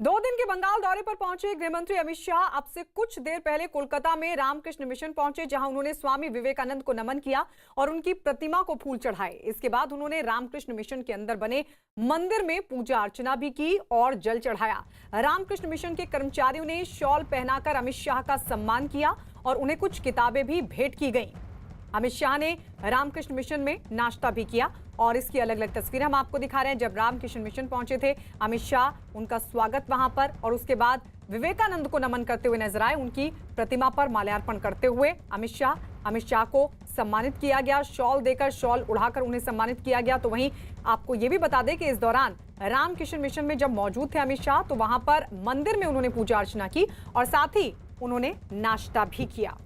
2 दिन के बंगाल दौरे पर पहुंचे गृहमंत्री अमित शाह अब से कुछ देर पहले कोलकाता में रामकृष्ण मिशन पहुंचे, जहां उन्होंने स्वामी विवेकानंद को नमन किया और उनकी प्रतिमा को फूल चढ़ाए। इसके बाद उन्होंने रामकृष्ण मिशन के अंदर बने मंदिर में पूजा अर्चना भी की और जल चढ़ाया। रामकृष्ण मिशन के कर्मचारियों ने शॉल पहनाकर अमित शाह का सम्मान किया और उन्हें कुछ किताबें भी भेंट की गई। अमित शाह ने रामकृष्ण मिशन में नाश्ता भी किया और इसकी अलग अलग तस्वीरें हम आपको दिखा रहे हैं। जब रामकृष्ण मिशन पहुंचे थे अमित शाह, उनका स्वागत वहां पर और उसके बाद विवेकानंद को नमन करते हुए नजर आए। उनकी प्रतिमा पर माल्यार्पण करते हुए अमित शाह को सम्मानित किया गया, शॉल देकर, शॉल उड़ाकर उन्हें सम्मानित किया गया। तो वहीं आपको ये भी बता दें कि इस दौरान रामकृष्ण मिशन में जब मौजूद थे अमित शाह, तो वहां पर मंदिर में उन्होंने पूजा अर्चना की और साथ ही उन्होंने नाश्ता भी किया।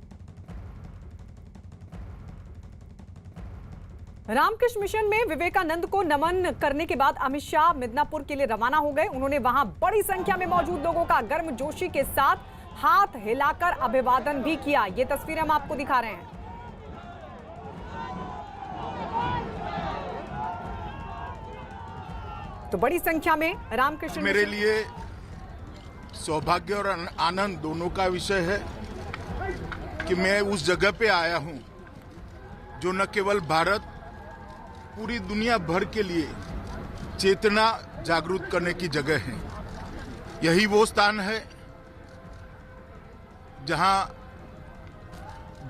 रामकृष्ण मिशन में विवेकानंद को नमन करने के बाद अमित शाह मिदनापुर के लिए रवाना हो गए। उन्होंने वहां बड़ी संख्या में मौजूद लोगों का गर्मजोशी के साथ हाथ हिलाकर अभिवादन भी किया। ये तस्वीरें हम आपको दिखा रहे हैं। तो बड़ी संख्या में रामकृष्ण मेरे लिए सौभाग्य और आनंद दोनों का विषय है कि मैं उस जगह पे आया हूं जो न केवल भारत, पूरी दुनिया भर के लिए चेतना जागरूक करने की जगह है। यही वो स्थान है जहां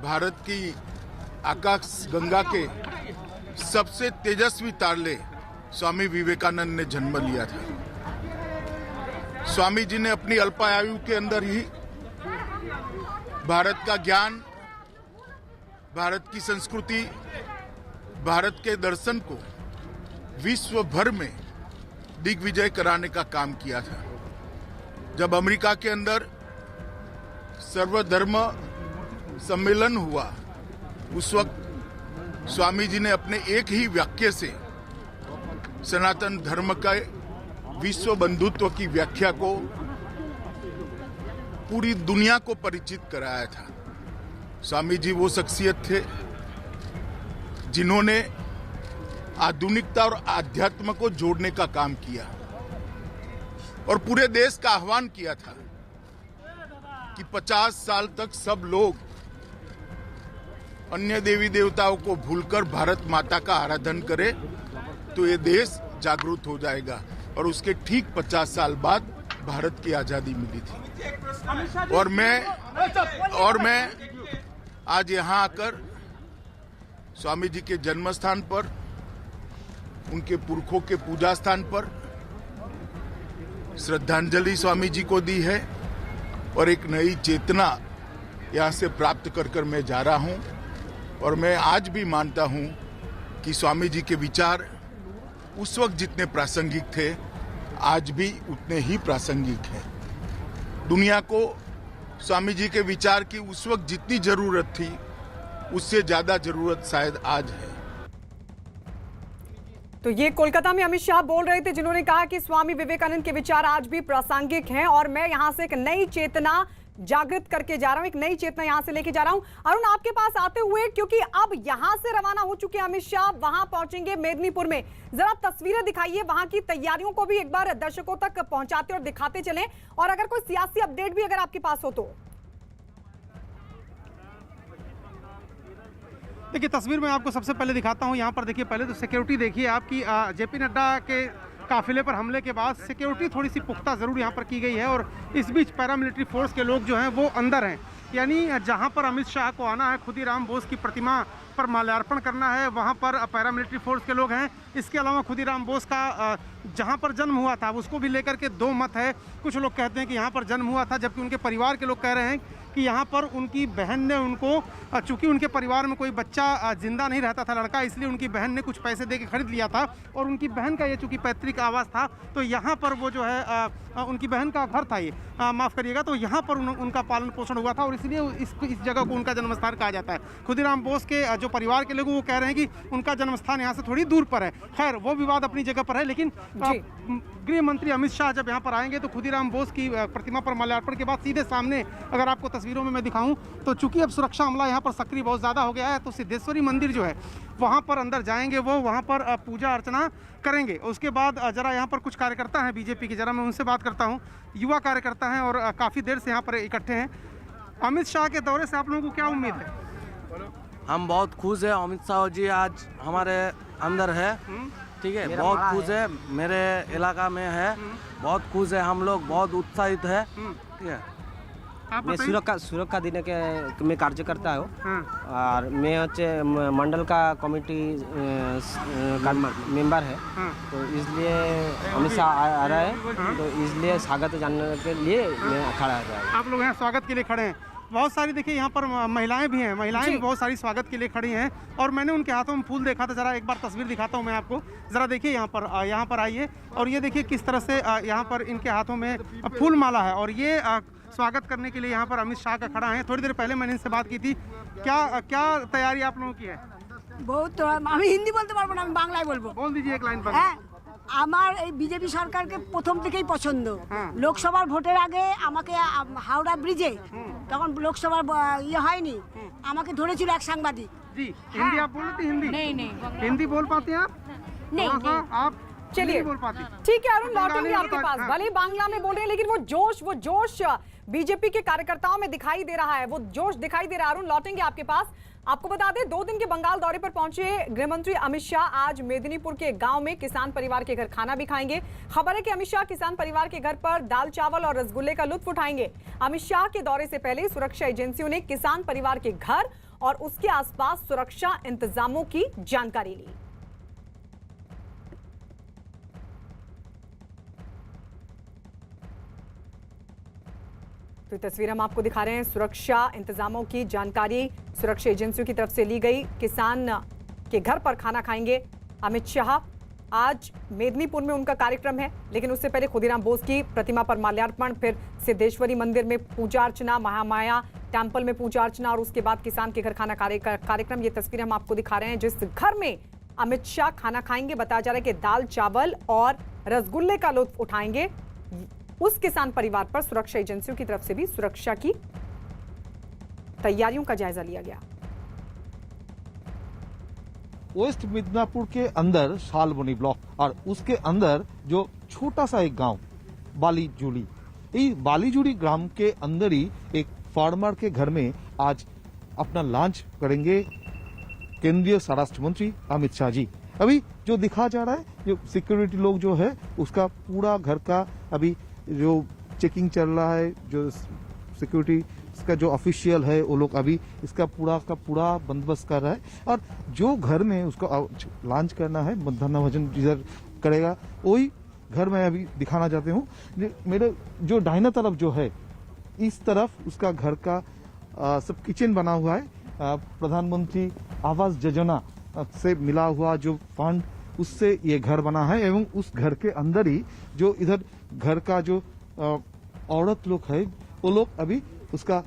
भारत की आकाश गंगा के सबसे तेजस्वी तारले स्वामी विवेकानंद ने जन्म लिया था। स्वामी जी ने अपनी अल्पायु के अंदर ही भारत का ज्ञान, भारत की संस्कृति, भारत के दर्शन को विश्व भर में दिग्विजय कराने का काम किया था। जब अमेरिका के अंदर सर्वधर्म सम्मेलन हुआ, उस वक्त स्वामी जी ने अपने एक ही वाक्य से सनातन धर्म का विश्व बंधुत्व की व्याख्या को पूरी दुनिया को परिचित कराया था। स्वामी जी वो शख्सियत थे जिन्होंने आधुनिकता और आध्यात्म को जोड़ने का काम किया और पूरे देश का आह्वान किया था कि 50 साल तक सब लोग अन्य देवी देवताओं को भूलकर भारत माता का आराधन करें तो ये देश जागरूक हो जाएगा। और उसके ठीक 50 साल बाद भारत की आजादी मिली थी। और मैं आज यहाँ आकर स्वामी जी के जन्म स्थान पर, उनके पुरखों के पूजा स्थान पर श्रद्धांजलि स्वामी जी को दी है और एक नई चेतना यहाँ से प्राप्त कर मैं जा रहा हूँ। और मैं आज भी मानता हूँ कि स्वामी जी के विचार उस वक्त जितने प्रासंगिक थे, आज भी उतने ही प्रासंगिक हैं। दुनिया को स्वामी जी के विचार की उस वक्त जितनी जरूरत थी, उससे ज्यादा जरूरत शायद आज है। तो ये कोलकाता में अमित शाह बोल रहे थे, जिन्होंने कहा कि स्वामी विवेकानंद के विचार आज भी प्रासंगिक हैं और मैं यहां से एक नई चेतना जागृत करके जा रहा हूं, एक नई चेतना यहां से लेके जा रहा हूं। अरुण, आपके पास आते हुए, क्योंकि अब यहां से रवाना हो चुके अमित शाह, वहां पहुंचेंगे मेदिनीपुर में, जरा तस्वीरें दिखाइए वहां की तैयारियों को भी एक बार दर्शकों तक पहुंचाते और दिखाते चलें, और अगर कोई सियासी अपडेट भी अगर आपके पास हो तो। देखिए, तस्वीर में आपको सबसे पहले दिखाता हूं। यहाँ पर देखिए, पहले तो सिक्योरिटी देखिए आपकी। जेपी नड्डा के काफिले पर हमले के बाद सिक्योरिटी थोड़ी सी पुख्ता ज़रूर यहाँ पर की गई है और इस बीच पैरामिलिट्री फोर्स के लोग जो हैं वो अंदर हैं। यानी जहाँ पर अमित शाह को आना है, खुदीराम बोस की प्रतिमा पर माल्यार्पण करना है, वहाँ पर पैरामिलिट्री फोर्स के लोग हैं। इसके अलावा खुदीराम बोस का जहाँ पर जन्म हुआ था उसको भी लेकर के दो मत है। कुछ लोग कहते हैं कि यहाँ पर जन्म हुआ था, जबकि उनके परिवार के लोग कह रहे हैं कि यहाँ पर उनकी बहन ने उनको, चूंकि उनके परिवार में कोई बच्चा जिंदा नहीं रहता था, लड़का, इसलिए उनकी बहन ने कुछ पैसे दे के खरीद लिया था और उनकी बहन का ये चूंकि पैतृक आवास था, तो यहाँ पर वो जो है उनकी बहन का घर था, ये माफ़ करिएगा, तो यहाँ पर उनका पालन पोषण हुआ था और इसलिए इस जगह को उनका जन्मस्थान कहा जाता है। खुदीराम बोस के जो परिवार के लोग वो कह रहे हैं कि उनका जन्मस्थान यहाँ से थोड़ी दूर पर है। खैर, वो विवाद अपनी जगह पर है, लेकिन जी। गृह मंत्री अमित शाह जब यहाँ पर आएंगे तो खुदीराम बोस की प्रतिमा पर माल्यार्पण के बाद सीधे सामने, अगर आपको तस्वीरों में मैं दिखाऊं तो चूंकि अब सुरक्षा अमला यहाँ पर सक्रिय बहुत ज़्यादा हो गया है, तो सिद्धेश्वरी मंदिर जो है वहाँ पर अंदर जाएंगे, वो वहाँ पर पूजा अर्चना करेंगे। उसके बाद जरा यहाँ पर कुछ कार्यकर्ता हैं बीजेपी के, जरा मैं उनसे बात करता हूँ। युवा कार्यकर्ता हैं और काफ़ी देर से यहाँ पर इकट्ठे हैं। अमित शाह के दौरे से आप लोगों को क्या उम्मीद है? हम बहुत खुश हैं, अमित शाह जी आज हमारे अंदर है, ठीक है, बहुत खुश है, मेरे इलाका में है, बहुत खुश है, हम लोग बहुत उत्साहित है, ठीक है। आप मैं बताइए। सुरक्षा देने के में कार्य करता हूँ हाँ, और मैं अच्छे मंडल का कमेटी का मेंबर है, हाँ। तो इसलिए अमित शाह आ रहा है, तो इसलिए स्वागत जानने के लिए मैं खड़ा रहा हूँ। आप लोग यहाँ स्वागत के लिए खड़े हैं। बहुत सारी देखिए यहाँ पर महिलाएं भी हैं, महिलाएं जी। भी बहुत सारी स्वागत के लिए खड़ी हैं और मैंने उनके हाथों में फूल देखा था। जरा एक बार तस्वीर दिखाता हूँ मैं आपको, जरा देखिए यहाँ पर आइए और ये देखिए किस तरह से यहाँ पर इनके हाथों में फूल माला है और ये स्वागत करने के लिए यहाँ पर अमित शाह का खड़ा है। थोड़ी देर पहले मैंने इनसे बात की थी। क्या तैयारी आप लोगों की है? बहुत আমি হিন্দি বলতে পারবো না, আমি বাংলায় বলবো। बोल दीजिए एक लाइन पर। হ্যাঁ, আমার এই বিজেপি সরকারকে প্রথম থেকেই পছন্দ। হ্যাঁ। লোকসভার ভোটের আগে আমাকে হাওড়া ব্রিজে তখন লোকসভার ইয়ে হয়নি, আমাকে ধরেছিল এক সাংবাদিক। जी, हिंदी आप बोल लेते हैं? हिंदी नहीं, हिंदी बोल पाते हैं आप? थोड़ा सा आप चलिए। नहीं बोल पाते? ठीक है अरुण, लौटेंगे बंगाली आपके में पास। हाँ। भले ही बांग्ला में बोल रहे हैं लेकिन वो जोश बीजेपी के कार्यकर्ताओं में दिखाई दे रहा है, वो जोश दिखाई दे रहा है। अरुण, लौटेंगे आपके पास। आपको बता दें 2 दिन के बंगाल दौरे पर पहुंचे गृह मंत्री अमित शाह आज मेदिनीपुर के गांव में किसान परिवार के घर खाना भी खाएंगे। खबर है कि अमित शाह किसान परिवार के घर पर दाल चावल और रसगुल्ले का लुत्फ उठाएंगे। अमित शाह के दौरे से पहले सुरक्षा एजेंसियों ने किसान परिवार के घर और उसके आसपास सुरक्षा इंतजामों की जानकारी ली। तो तस्वीर हम आपको दिखा रहे हैं, सुरक्षा इंतजामों की जानकारी सुरक्षा एजेंसियों की तरफ से ली गई। किसान के घर पर खाना खाएंगे अमित शाह। आज मेदिनीपुर में उनका कार्यक्रम है, लेकिन उससे पहले खुदीराम बोस की प्रतिमा पर माल्यार्पण, फिर सिद्धेश्वरी मंदिर में पूजा अर्चना, महामाया टेम्पल में पूजा अर्चना और उसके बाद किसान के घर खाना कार्यक्रम। ये तस्वीर हम आपको दिखा रहे हैं जिस घर में अमित शाह खाना खाएंगे। बताया जा रहा है कि दाल चावल और रसगुल्ले का लुत्फ उठाएंगे। उस किसान परिवार पर सुरक्षा एजेंसियों की तरफ से भी सुरक्षा की तैयारियों का जायजा लिया गया। वेस्ट मिदनापुर के अंदर शालबनी ब्लॉक और उसके अंदर जो छोटा सा एक गांव बालीजुड़ी, ये बालीजुड़ी ग्राम के अंदर ही एक फार्मर के घर में आज अपना लंच करेंगे केंद्रीय स्वराष्ट्र मंत्री अमित शाह जी। अभी जो दिखा जा रहा है, जो सिक्योरिटी लोग जो है उसका पूरा घर का अभी जो चेकिंग चल रहा है, जो सिक्योरिटी इसका जो ऑफिशियल है वो लोग अभी इसका पूरा बंदोबस्त कर रहा है। और जो घर में उसको लॉन्च करना है, मध्याह्न भोजन जिधर करेगा, वही घर में अभी दिखाना चाहते हूँ। मेरे जो दाहिना तरफ जो है, इस तरफ उसका घर का सब किचन बना हुआ है। प्रधानमंत्री आवास योजना से मिला हुआ जो फंड, उससे ये घर बना है एवं उस घर के अंदर ही जो इधर घर का जो औरत लोग है वो लोग अभी उसका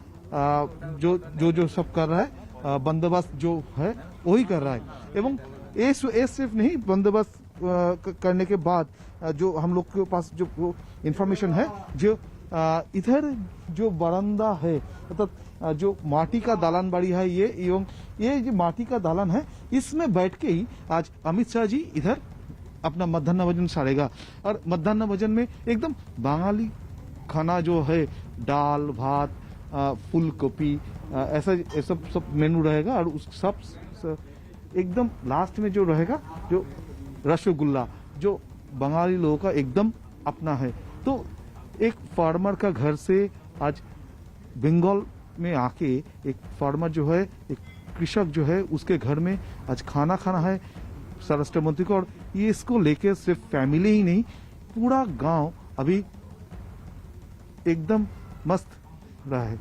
जो सब कर रहा है, बंदोबस्त जो है वही कर रहा है। एवं ये सिर्फ नहीं, बंदोबस्त करने के बाद जो हम लोग के पास जो इंफॉर्मेशन है, जो इधर जो बरामदा है, मतलब जो माटी का दालान बाड़ी है ये, एवं ये जो माटी का दालान है, इसमें बैठ के ही आज अमित शाह जी इधर अपना मध्याह्न भोजन सारेगा। और मध्याह्न भोजन में एकदम बंगाली खाना जो है, दाल भात, फूल गोभी, ऐसा सब मेनू रहेगा। और उस सब एकदम लास्ट में जो रहेगा जो रसगुल्ला, जो बंगाली लोगों का एकदम अपना है। तो एक फार्मर का घर से आज बंगाल में आके एक फार्मर जो है, एक कृषक जो है, उसके घर में आज खाना खाना है स्वराष्ट्र मंत्री को। और ये इसको लेके सिर्फ फैमिली ही नहीं, पूरा गांव अभी एकदम मस्त रहा है।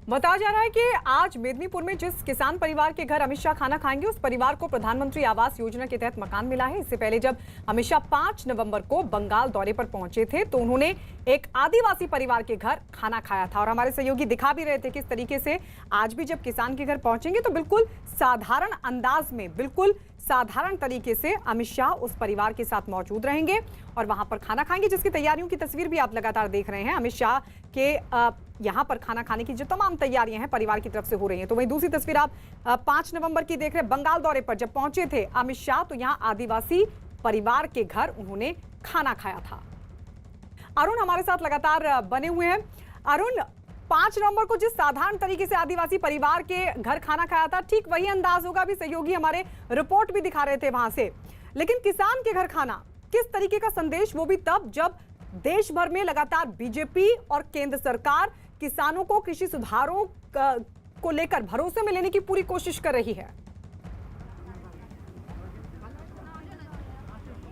बताया जा रहा है कि आज मेदिनीपुर में जिस किसान परिवार के घर अमित शाह खाना खाएंगे उस परिवार को प्रधानमंत्री आवास योजना के तहत मकान मिला है। इससे पहले जब अमित शाह 5 नवंबर को बंगाल दौरे पर पहुंचे थे तो उन्होंने एक आदिवासी परिवार के घर खाना खाया था और हमारे सहयोगी दिखा भी रहे थे किस तरीके से आज भी जब किसान के घर पहुंचेंगे तो बिल्कुल साधारण अंदाज में, बिल्कुल साधारण तरीके से अमित शाह उस परिवार के साथ मौजूद रहेंगे और वहां पर खाना खाएंगे, जिसकी तैयारियों की तस्वीर भी आप लगातार देख रहे हैं। अमित शाह के यहां पर खाना खाने की जो तमाम तैयारियां हैं परिवार की तरफ से हो रही हैं। तो वहीं दूसरी तस्वीर आप 5 नवंबर की देख रहे हैं। बंगाल दौरे पर जब पहुंचे थे अमित शाह तो यहां आदिवासी परिवार के घर उन्होंने खाना खाया था। अरुण हमारे साथ लगातार बने हुए हैं। अरुण, 5 नवंबर को जिस साधारण तरीके से आदिवासी परिवार के घर खाना खाया था ठीक वही अंदाज होगा, भी सहयोगी हमारे रिपोर्ट भी दिखा रहे थे वहां से, लेकिन किसान के घर खाना किस तरीके का संदेश, वो भी तब जब देश भर में लगातार बीजेपी और केंद्र सरकार किसानों को कृषि सुधारों को लेकर भरोसे में लेने की पूरी कोशिश कर रही है।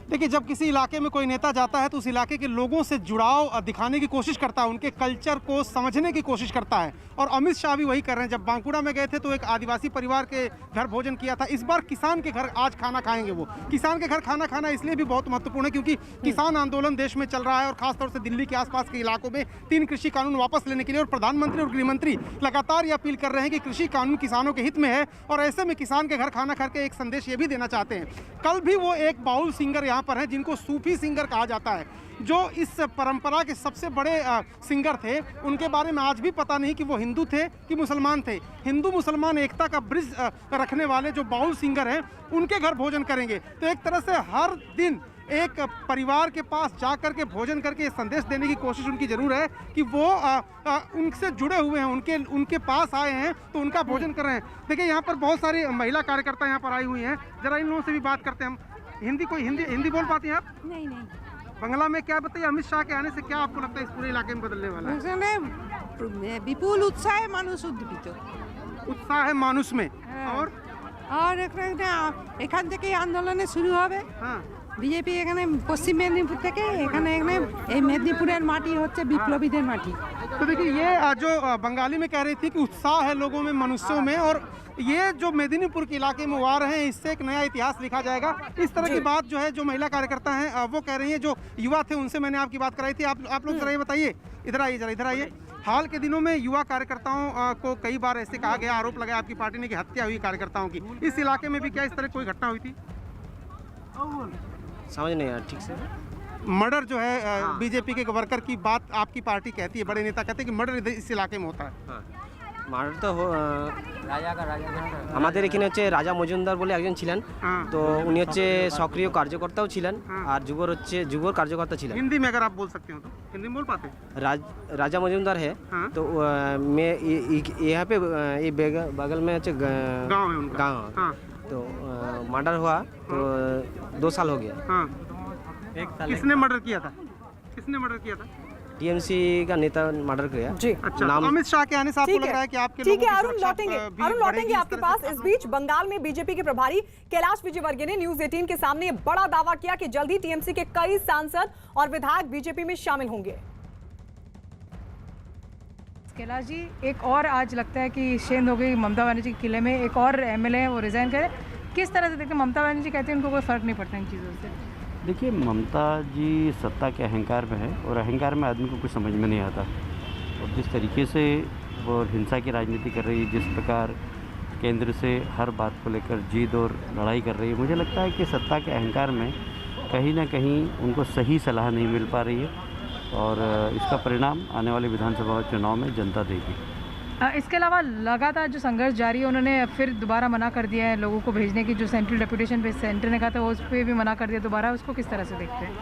देखिए, जब किसी इलाके में कोई नेता जाता है तो उस इलाके के लोगों से जुड़ाव दिखाने की कोशिश करता है, उनके कल्चर को समझने की कोशिश करता है और अमित शाह भी वही कर रहे हैं। जब बांकुड़ा में गए थे तो एक आदिवासी परिवार के घर भोजन किया था, इस बार किसान के घर आज खाना खाएंगे। वो किसान के घर खाना खाना इसलिए भी बहुत महत्वपूर्ण है क्योंकि किसान आंदोलन देश में चल रहा है और खासतौर से दिल्ली के आसपास के इलाकों में 3 कृषि कानून वापस लेने के लिए और प्रधानमंत्री और गृहमंत्री लगातार ये अपील कर रहे हैं कि कृषि कानून किसानों के हित में है और ऐसे में किसान के घर खाना खा के एक संदेश ये भी देना चाहते हैं। कल भी वो एक बाउल सिंगर यहाँ पर हैं जिनको सूफी सिंगर कहा जाता है, जो इस परंपरा के सबसे बड़े सिंगर थे। उनके बारे में आज भी पता नहीं कि वो हिंदू थे कि मुसलमान थे। हिंदू मुसलमान एकता का ब्रिज रखने वाले जो बाउल सिंगर हैं उनके घर भोजन करेंगे। तो एक तरह से हर दिन एक परिवार के पास जा कर के भोजन करके संदेश देने की कोशिश उनकी जरूर है कि वो उनसे जुड़े हुए हैं, उनके पास आए हैं तो उनका भोजन कर रहे हैं। देखिए, यहाँ पर बहुत सारी महिला कार्यकर्ता यहाँ पर आई हुई हैं, जरा इन लोगों से भी बात करते हैं हम। हिंदी बोल पाती हैं आप? नहीं। बांग्ला में क्या बताइए, अमित शाह के आने से क्या आपको लगता है इस पूरे इलाके में बदलने वाला है? विपुल उत्साह है, मानुष उद्दीपित उत्साह है मानुष में। और এখান থেকে আন্দোলনে শুরু হবে। বিজেপি এখানে পশ্চিম মেদিনীপুর থেকে এখানে এই মেদিনীপুরের মাটি হচ্ছে বিপ্লবীদের মাটি। तो देखिए, ये जो बंगाली में कह रही थी कि उत्साह है लोगों में, मनुष्यों में, और ये जो मेदिनीपुर के इलाके में वो आ रहे हैं इससे एक नया इतिहास लिखा जाएगा। इस तरह की बात जो है जो महिला कार्यकर्ता हैं वो कह रही हैं। जो युवा थे उनसे मैंने आपकी बात कराई थी। आप लोग जरा ये बताइए, इधर आइए जरा, इधर आइए। हाल के दिनों में युवा कार्यकर्ताओं को कई बार ऐसे कहा गया, आरोप लगाया आपकी पार्टी ने कि हत्या हुई कार्यकर्ताओं की। इस इलाके में भी क्या इस तरह कोई घटना हुई थी? समझ नहीं आया ठीक से। मर्डर जो है बीजेपी के वर्कर की बात आपकी पार्टी कहती है, बड़े नेता कहते हैं कि मर्डर इस इलाके में होता है। মার্ডার তো আমাদের এখানে হচ্ছে রাজা মজুমদার বলে একজন ছিলেন, তো উনি হচ্ছে সক্রিয় কার্যকর্তাও ছিলেন আর যুবর কার্যকর্তা ছিলেন। हिंदी में अगर आप बोल सकते हो तो हिंदी में बोल पाते हैं? राजा मजूमदार है तो मैं यहाँ पे ये बगल में हচ্ছে गांव है उनका। गाँव, तो मर्डर हुआ तो 2 साल हो गया। किसने मर्डर किया था? टीएमसी का नेता मर्डर किया जी। अच्छा, अमित शाह के आने से आपको लग रहा है कि आपके ठीक है, लोगों की अरुण सुरक्षा लौटेंगे आपके पास। इस बीच बंगाल में बीजेपी के प्रभारी कैलाश विजयवर्गीय ने न्यूज 18 के सामने बड़ा दावा किया कि जल्द ही टीएमसी के कई सांसद और विधायक बीजेपी में शामिल होंगे। कैलाश जी, एक और आज लगता है कि शेंद हो गई ममता बनर्जी के किले में, एक और एमएलए है वो रिजाइन करे। किस तरह से देखते हैं? ममता बनर्जी कहते हैं उनको कोई फर्क नहीं पड़ता इन चीज़ों से। देखिए, ममता जी सत्ता के अहंकार में है और अहंकार में आदमी को कुछ समझ में नहीं आता। और जिस तरीके से वो हिंसा की राजनीति कर रही है, जिस प्रकार केंद्र से हर बात को लेकर जीत और लड़ाई कर रही है, मुझे लगता है कि सत्ता के अहंकार में कहीं ना कहीं उनको सही सलाह नहीं मिल पा रही है और इसका परिणाम आने वाले विधानसभा चुनाव में जनता देगी। इसके अलावा लगातार जो संघर्ष जारी है, उन्होंने फिर दोबारा मना कर दिया है लोगों को भेजने की। जो सेंट्रल डेपुटेशन पे सेंटर ने कहा था उस पर भी मना कर दिया दोबारा। उसको किस तरह से देखते हैं?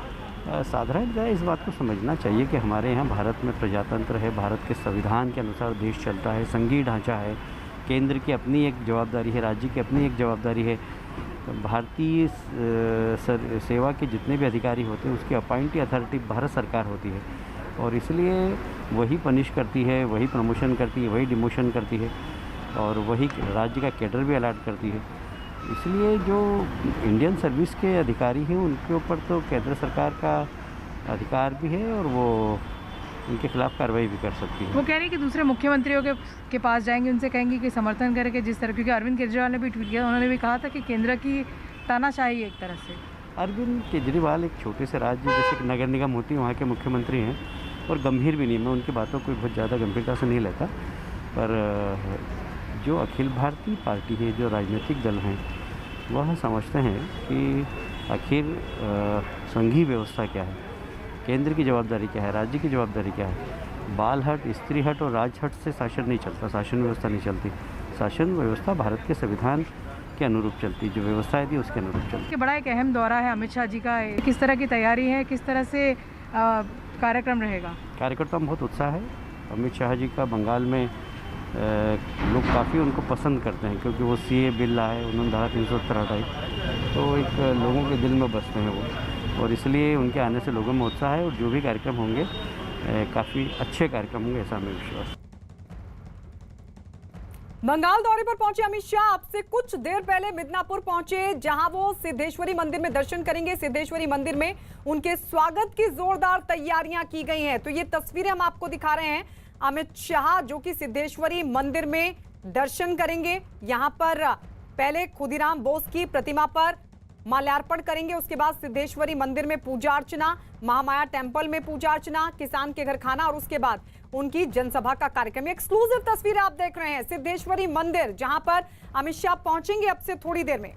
साधारण इस बात को समझना चाहिए कि हमारे यहाँ भारत में प्रजातंत्र है, भारत के संविधान के अनुसार देश चलता है, संघीय ढांचा है, केंद्र की अपनी एक जवाबदारी है, राज्य की अपनी एक जवाबदारी है। भारतीय सेवा के जितने भी अधिकारी होते हैं उसकी अपॉइंटिंग अथॉरिटी भारत सरकार होती है और इसलिए वही पनिश करती है, वही प्रमोशन करती है, वही डिमोशन करती है और वही राज्य का कैडर भी अलॉट करती है। इसलिए जो इंडियन सर्विस के अधिकारी हैं उनके ऊपर तो केंद्र सरकार का अधिकार भी है और वो उनके खिलाफ कार्रवाई भी कर सकती है। वो कह रही है कि दूसरे मुख्यमंत्रियों के पास जाएंगे, उनसे कहेंगे कि समर्थन करके जिस तरह, क्योंकि अरविंद केजरीवाल ने भी ट्वीट किया, उन्होंने भी कहा था कि केंद्र की तानाशाही एक तरह से। अरविंद केजरीवाल एक छोटे से राज्य जैसे कि नगर निगम होती है वहाँ के मुख्यमंत्री हैं और गंभीर भी नहीं, मैं उनकी बातों को बहुत ज़्यादा गंभीरता से नहीं लेता, पर जो अखिल भारतीय पार्टी है, जो राजनीतिक दल हैं, वह समझते हैं कि आखिर संघीय व्यवस्था क्या है, केंद्र की जवाबदारी क्या है, राज्य की जवाबदारी क्या है। बाल हट, स्त्री हट और राज हट से शासन नहीं चलता, शासन व्यवस्था नहीं चलती। शासन व्यवस्था भारत के संविधान के अनुरूप चलती, जो व्यवस्था थी उसके अनुरूप चलती। बड़ा एक अहम दौरा है अमित शाह जी का, किस तरह की तैयारी है, किस तरह से कार्यक्रम रहेगा? कार्यकर्ताओं में बहुत उत्साह है। अमित शाह जी का बंगाल में लोग काफ़ी उनको पसंद करते हैं क्योंकि वो सीए बिल लाए, उन्होंने धारा 370 हटाई, तो एक लोगों के दिल में बसते हैं वो, और इसलिए उनके आने से लोगों में उत्साह है और जो भी कार्यक्रम होंगे काफ़ी अच्छे कार्यक्रम होंगे, ऐसा हमें विश्वास। बंगाल दौरे पर पहुंचे अमित शाह अब से कुछ देर पहले मिदनापुर पहुंचे, जहां वो सिद्धेश्वरी मंदिर में दर्शन करेंगे। सिद्धेश्वरी मंदिर में उनके स्वागत की जोरदार तैयारियां की गई हैं। तो ये तस्वीरें हम आपको दिखा रहे हैं, अमित शाह जो कि सिद्धेश्वरी मंदिर में दर्शन करेंगे। यहां पर पहले खुदीराम बोस की प्रतिमा पर माल्यार्पण करेंगे, उसके बाद सिद्धेश्वरी मंदिर में पूजा अर्चना, महामाया टेम्पल में पूजा अर्चना, किसान के घर खाना और उसके बाद उनकी जनसभा का कार्यक्रम। एक्सक्लूसिव तस्वीरें आप देख रहे हैं सिद्धेश्वरी मंदिर, जहां पर अमित शाह पहुंचेंगे अब से थोड़ी देर में।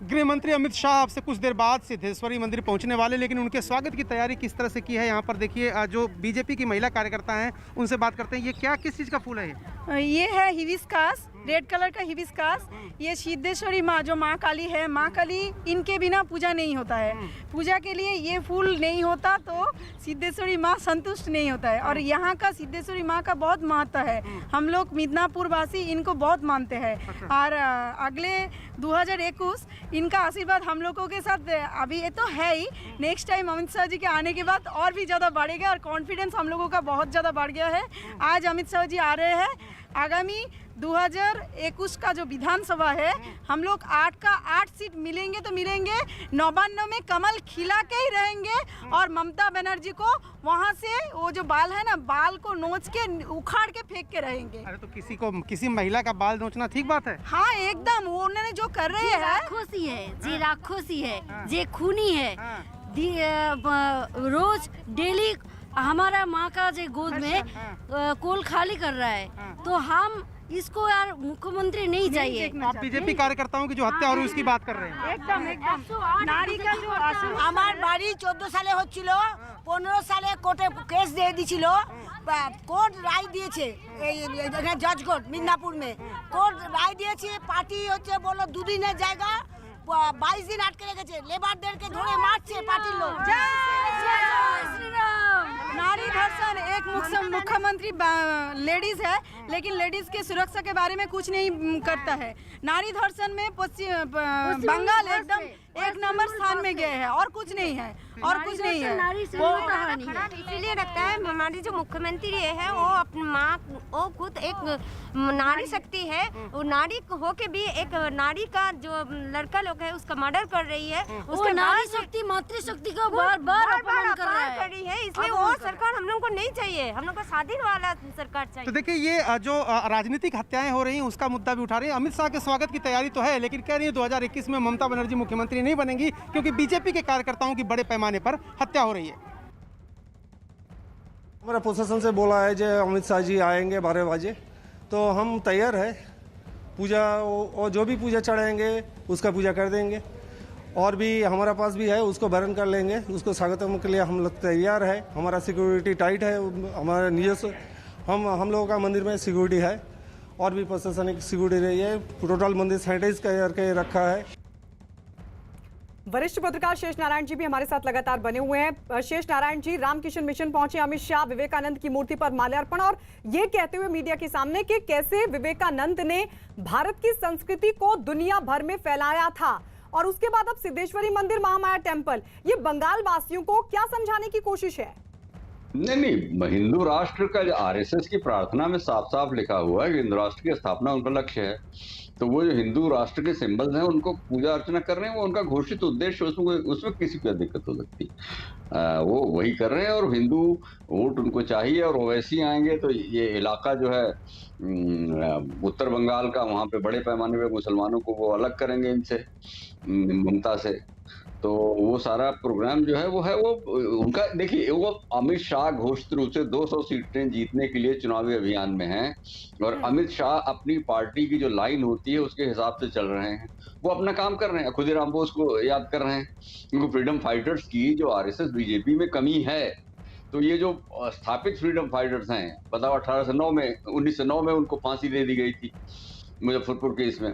गृह मंत्री अमित शाह अब से कुछ देर बाद सिद्धेश्वरी मंदिर पहुंचने वाले, लेकिन उनके स्वागत की तैयारी किस तरह से की है यहाँ पर देखिए। जो बीजेपी की महिला कार्यकर्ता हैं उनसे बात करते हैं। ये क्या, किस चीज़ का फूल है ये है हिबिस्कस, रेड कलर का हिबिस्कस। ये सिद्धेश्वरी माँ जो माँ काली है, माँ काली इनके बिना पूजा नहीं होता है। पूजा के लिए ये फूल नहीं होता तो सिद्धेश्वरी माँ संतुष्ट नहीं होता है। और यहाँ का सिद्धेश्वरी माँ का बहुत महत्व है, हम लोग मिदनापुर वासी इनको बहुत मानते हैं। और अगले 2021 इनका आशीर्वाद हम लोगों के साथ अभी ये तो है ही, नेक्स्ट टाइम अमित शाह जी के आने के बाद और भी ज़्यादा बढ़ेगा और कॉन्फिडेंस हम लोगों का बहुत ज़्यादा बढ़ गया है। आज अमित शाह जी आ रहे हैं, आगामी 2021 का जो विधानसभा है हम लोग 8 का 8 सीट मिलेंगे तो मिलेंगे, 99 में कमल खिला के ही रहेंगे और ममता बनर्जी को वहाँ से वो जो बाल है ना, बाल को नोच के उखाड़ के फेंक के रहेंगे। अरे तो किसी महिला का बाल नोचना ठीक बात है? हाँ एकदम, वो उन्होंने जो कर रहे हैं राक्षसी है, जे राक्षसी है, जे खूनी है, रोज डेली हमारा माँ का जो गोद में कोल खाली कर रहा है, तो हम इसको यार मुख्यमंत्री नहीं चाहिए। आप बीजेपी कार्यकर्ताओं की जो हत्या हो रही है उसकी बात कर रहे हैं? एकदम एकदम। नारी का जो আমার বাড়ি 14 সালে হচ্ছিল, 15 সালে কোর্টে কেস দিয়ে দিছিল, কোর্ট রায় দিয়েছে, এই জজ কোর্ট মিদনাপুর में কোর্ট রায় দিয়েছে। পার্টি হচ্ছে বললো 2 দিনের জায়গা 22 दिन আটকে রেখেছে, লেবারদেরকে ধরে মারছে পার্টির লোক। नारी धर्षण, एक मुख्यमंत्री लेडीज है लेकिन लेडीज के सुरक्षा के बारे में कुछ नहीं करता है। नारी धर्षण में बंगाल एकदम 1 नंबर स्थान में गए हैं और कुछ नहीं है, और कुछ नहीं है। वो इसीलिए लगता है हमारी जो मुख्यमंत्री है वो अपनी माँ, वो खुद एक नारी शक्ति है, वो नारी हो के भी एक नारी का जो लड़का लोग है उसका मर्डर कर रही है, उसके नारी शक्ति मातृशक्ति का बार अपमान कर रही है। इसलिए वो सरकार हम लोग को नहीं चाहिए, हम लोग को स्वाधीन वाला सरकार चाहिए। तो देखिए ये जो राजनीतिक हत्याएं हो रही हैं उसका मुद्दा भी उठा रही है। अमित शाह के स्वागत की तैयारी तो है, लेकिन कह रही है 2021 में ममता बनर्जी मुख्यमंत्री नहीं बनेंगी क्योंकि बीजेपी के कार्यकर्ताओं की बड़े पैमाने पर हत्या हो रही है। हमारा प्रशासन से बोला है जो अमित शाह जी आएंगे 12 बजे, तो हम तैयार है। पूजा और जो भी पूजा चढ़ाएंगे उसका पूजा कर देंगे, और भी हमारा पास भी है उसको भरण कर लेंगे। उसको स्वागतम के लिए हम लोग तैयार है। हमारा सिक्योरिटी टाइट है, हमारा नियत हम लोगों का मंदिर में सिक्योरिटी है और भी प्रशासनिक सिक्योरिटी रही है। टोटल मंदिर सैनिटाइज करके रखा है। वरिष्ठ पत्रकार शेष नारायण जी भी हमारे साथ लगातार बने हुए हैं। शेष नारायण जी, रामकिशन मिशन पहुंचे अमित शाह, विवेकानंद की मूर्ति पर माल्यार्पण और ये कहते हुए मीडिया के सामने कि कैसे विवेकानंद ने भारत की संस्कृति को दुनिया भर में फैलाया था। और उसके बाद अब सिद्धेश्वरी मंदिर, महामाया टेम्पल, ये बंगाल वासियों को क्या समझाने की कोशिश है? नहीं, हिंदू राष्ट्र का आरएसएस की प्रार्थना में साफ साफ लिखा हुआ है कि हिंदू राष्ट्र की स्थापना उनका लक्ष्य है। तो वो जो हिंदू राष्ट्र के सिंबल्स हैं उनको पूजा अर्चना कर रहे हैं, वो उनका घोषित उद्देश्य, उसमें किसी को दिक्कत हो सकती वो वही कर रहे हैं। और हिंदू वोट उनको चाहिए और ओवैसी आएंगे तो ये इलाका जो है उत्तर बंगाल का, वहाँ पे बड़े पैमाने पे मुसलमानों को वो अलग करेंगे इनसे, ममता से। तो वो सारा प्रोग्राम जो है वो उनका, देखिए वो अमित शाह घोषित रूप से 200 सीटें जीतने के लिए चुनावी अभियान में हैं और अमित शाह अपनी पार्टी की जो लाइन होती है उसके हिसाब से चल रहे हैं, वो अपना काम कर रहे हैं। खुदीराम बोस को याद कर रहे हैं, उनको फ्रीडम फाइटर्स की जो आरएसएस बीजेपी में कमी है, तो ये जो स्थापित फ्रीडम फाइटर्स हैं, बताओ 1909 में उनको फांसी दे दी गई थी मुजफ्फरपुर केस में,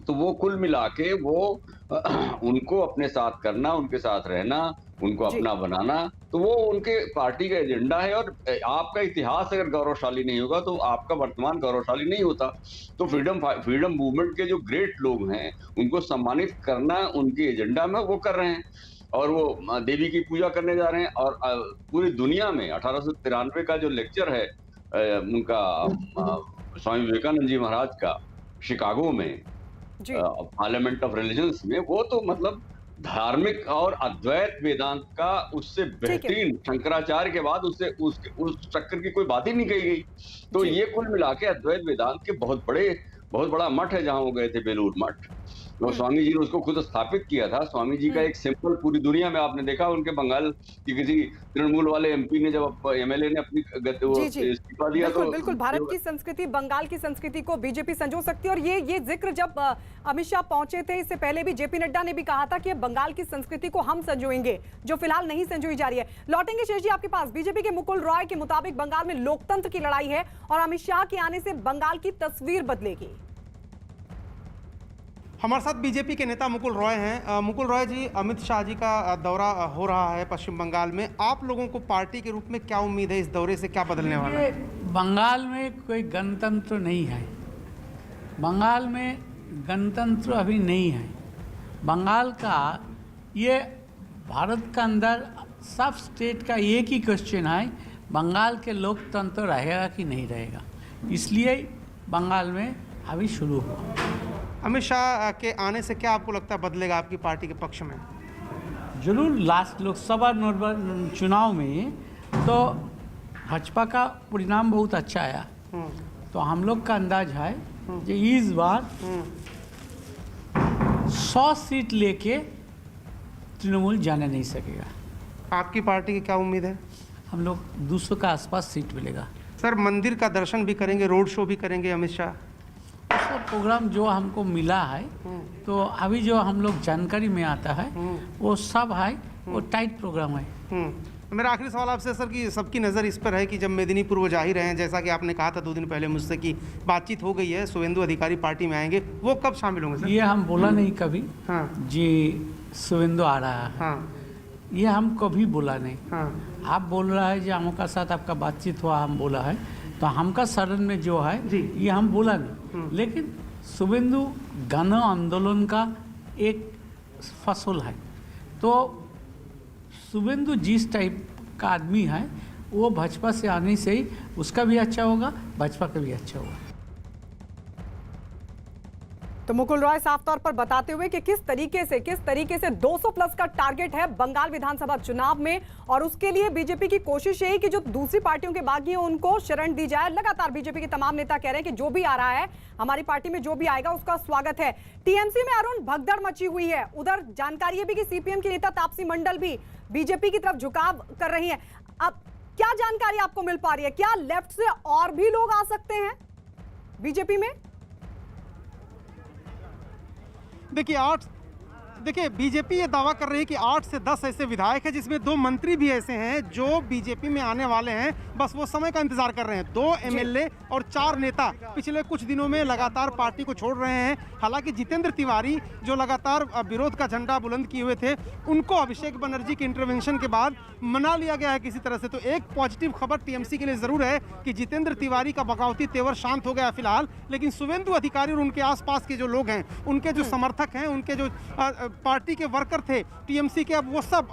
तो वो कुल मिला के वो उनको अपने साथ करना, उनके साथ रहना, उनको अपना बनाना, तो वो उनके पार्टी का एजेंडा है। और आपका इतिहास अगर गौरवशाली नहीं होगा तो आपका वर्तमान गौरवशाली नहीं होता। तो फ्रीडम मूवमेंट के जो ग्रेट लोग हैं उनको सम्मानित करना उनके एजेंडा में वो कर रहे हैं और वो देवी की पूजा करने जा रहे हैं। और पूरी दुनिया में 1893 का जो लेक्चर है उनका स्वामी विवेकानंद जी महाराज का शिकागो में पार्लियामेंट ऑफ रिलीजन्स में, वो तो मतलब धार्मिक और अद्वैत वेदांत का उससे बेहतरीन, शंकराचार्य के बाद उससे उस चक्कर की कोई बात ही नहीं कही गई। तो ये कुल मिला के अद्वैत वेदांत के बहुत बड़ा मठ है जहां वो गए थे, बेलूर मठ। तो स्वामी जी ने उसको खुद स्थापित किया था। स्वामी जी का एक सिंपल पूरी दुनिया में आपने देखा, उनके बंगाल की किसी तृणमूल वाले एमपी ने जब एमएलए ने अपनी इस्तीफा दिया तो बिल्कुल भारत की संस्कृति बंगाल की संस्कृति को बीजेपी संजो सकती है। और ये जिक्र जब अमित शाह पहुंचे थे, इससे पहले भी जेपी नड्डा ने भी कहा था कि बंगाल की संस्कृति को हम संजोएंगे, जो फिलहाल नहीं संजोई जा रही है। लौटेंगे शेष जी आपके पास। बीजेपी के मुकुल रॉय के मुताबिक बंगाल में लोकतंत्र की लड़ाई है और अमित शाह के आने से बंगाल की तस्वीर बदलेगी। हमारे साथ बीजेपी के नेता मुकुल रॉय हैं। मुकुल रॉय जी, अमित शाह जी का दौरा हो रहा है पश्चिम बंगाल में, आप लोगों को पार्टी के रूप में क्या उम्मीद है, इस दौरे से क्या बदलने वाला है? बंगाल में कोई गणतंत्र नहीं है, बंगाल में गणतंत्र अभी नहीं है। बंगाल का ये भारत का अंदर सब स्टेट का एक ही क्वेश्चन है, बंगाल के लोकतंत्र रहेगा कि नहीं रहेगा, इसलिए बंगाल में अभी शुरू हुआ। अमित शाह के आने से क्या आपको लगता है बदलेगा आपकी पार्टी के पक्ष में? जरूर। लास्ट लोकसभा चुनाव में तो भाजपा का परिणाम बहुत अच्छा आया, तो हम लोग का अंदाज है कि इस बार 100 सीट लेके तृणमूल जाने नहीं सकेगा। आपकी पार्टी की क्या उम्मीद है? हम लोग 200 का आसपास सीट मिलेगा। सर, मंदिर का दर्शन भी करेंगे, रोड शो भी करेंगे अमित शाह? प्रोग्राम जो हमको मिला है, तो अभी जो हम लोग जानकारी में आता है वो सब है, वो टाइट प्रोग्राम है। मेरा आखिरी सवाल आपसे सर कि सबकी नज़र इस पर है कि जब मेदिनीपुर वो जा ही रहे हैं, जैसा कि आपने कहा था 2 दिन पहले मुझसे कि बातचीत हो गई है, शुभेंदु अधिकारी पार्टी में आएंगे, वो कब शामिल होंगे सर? ये हम बोला नहीं कभी जी शुभेंदु आ रहा है, ये हम कभी बोला नहीं। आप बोल रहा है जी हमका साथ आपका बातचीत हुआ, हम बोला है, तो हमका शरण में जो है ये हम बोला नहीं। लेकिन शुभेंदु गण आंदोलन का एक फसल है, तो शुभेंदु जिस टाइप का आदमी है वो भाजपा से आने से ही उसका भी अच्छा होगा, भाजपा का भी अच्छा होगा। तो मुकुल रॉय साफ तौर पर बताते हुए कि किस तरीके से 200 प्लस का टारगेट है बंगाल विधानसभा चुनाव में, और उसके लिए बीजेपी की कोशिश यही कि जो दूसरी पार्टियों के बागी हैं उनको शरण दी जाए। लगातार बीजेपी के तमाम नेता कह रहे हैं कि जो भी आ रहा है हमारी पार्टी में, जो भी आएगा उसका स्वागत है। टीएमसी में अरुण भगदड़ मची हुई है, उधर जानकारी है भी कि सीपीएम की नेता तापसी मंडल भी बीजेपी की तरफ झुकाव कर रही है। अब क्या जानकारी आपको मिल पा रही है, क्या लेफ्ट से और भी लोग आ सकते हैं बीजेपी में? देखिए बीजेपी ये दावा कर रही है कि 8 से 10 ऐसे विधायक हैं, जिसमें 2 मंत्री भी ऐसे हैं जो बीजेपी में आने वाले हैं, बस वो समय का इंतजार कर रहे हैं। 2 एमएलए और 4 नेता पिछले कुछ दिनों में लगातार पार्टी को छोड़ रहे हैं। हालांकि जितेंद्र तिवारी जो लगातार विरोध का झंडा बुलंद किए हुए थे, उनको अभिषेक बनर्जी के इंटरवेंशन के बाद मना लिया गया है किसी तरह से। तो एक पॉजिटिव खबर टीएमसी के लिए जरूर है कि जितेंद्र तिवारी का बगावती तेवर शांत हो गया फिलहाल, लेकिन शुभेंदु अधिकारी और उनके आसपास के जो लोग हैं, उनके जो समर्थक हैं, उनके जो पार्टी के वर्कर थे टीएमसी के, अब वो सब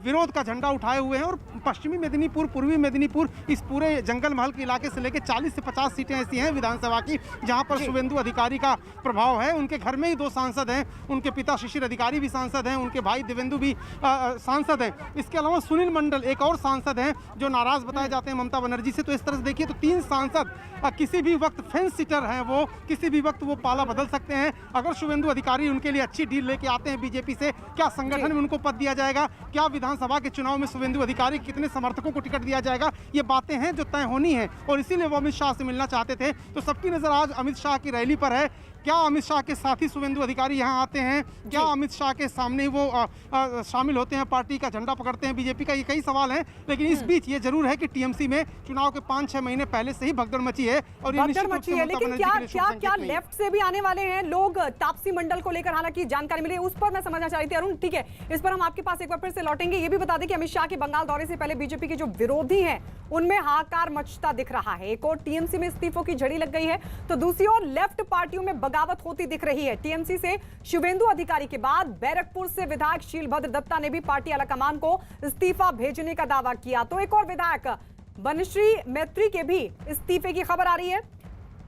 विरोध का झंडा उठाए हुए हैं। और पश्चिमी मेदिनीपुर, पूर्वी मेदिनीपुर, इस पूरे जंगल महल के इलाके से लेकर 40 से 50 सीटें ऐसी हैं विधानसभा की जहां पर शुभेंदु अधिकारी का प्रभाव है। उनके घर में ही 2 सांसद हैं, उनके पिता शिशिर अधिकारी भी सांसद हैं, उनके भाई देवेंदु भी सांसद हैं। इसके अलावा सुनील मंडल एक और सांसद हैं जो नाराज बताए जाते हैं ममता बनर्जी से। तो इस तरह से देखिए तो 3 सांसद किसी भी वक्त फेंस सिटर हैं, वो किसी भी वक्त वो पाला बदल सकते हैं। अगर शुभेंदु अधिकारी उनके लिए अच्छी डील लेके आते हैं बीजेपी से, क्या संगठन में उनको पद दिया जाएगा, क्या विधानसभा के चुनाव में शुभेंदु अधिकारी कितने समर्थकों को टिकट दिया जाएगा, ये बातें हैं जो तय होनी है। और इसीलिए वो अमित शाह से मिलना चाहते थे। तो सबकी नजर आज अमित शाह की रैली पर है। क्या अमित शाह के साथी शुभेंदु अधिकारी यहाँ आते हैं, क्या अमित शाह के सामने वो शामिल होते हैं, पार्टी का झंडा पकड़ते हैं बीजेपी का, ये कई सवाल हैं। लेकिन इस बीच ये जरूर है कि टीएमसी में चुनाव के 5-6 महीने पहले से ही भगदड़ मची है। और ये निश्चित रूप से ममता लेकिन बनर्जी के लिए क्या लेफ्ट से भी आने वाले हैं लोग तापसी मंडल को लेकर, हालांकि जानकारी मिली उस पर मैं समझना चाह रही थी। अरुण ठीक है, इस पर हम आपके पास एक बार फिर से लौटेंगे। ये भी बता दें कि अमित शाह के बंगाल दौरे से पहले बीजेपी के जो विरोधी हैं उनमें हाहाकार मचता दिख रहा है। एक और टीएमसी में इस्तीफों की झड़ी लग गई है, तो दूसरी ओर लेफ्ट पार्टियों में बगावत होती दिख रही है। टीएमसी से शुभेंदु अधिकारी के बाद बैरकपुर से विधायक शीलभद्र दत्ता ने भी पार्टी आलाकमान को इस्तीफा भेजने का दावा किया। तो एक और विधायक बनश्री मैत्री के भी इस्तीफे की खबर आ रही है।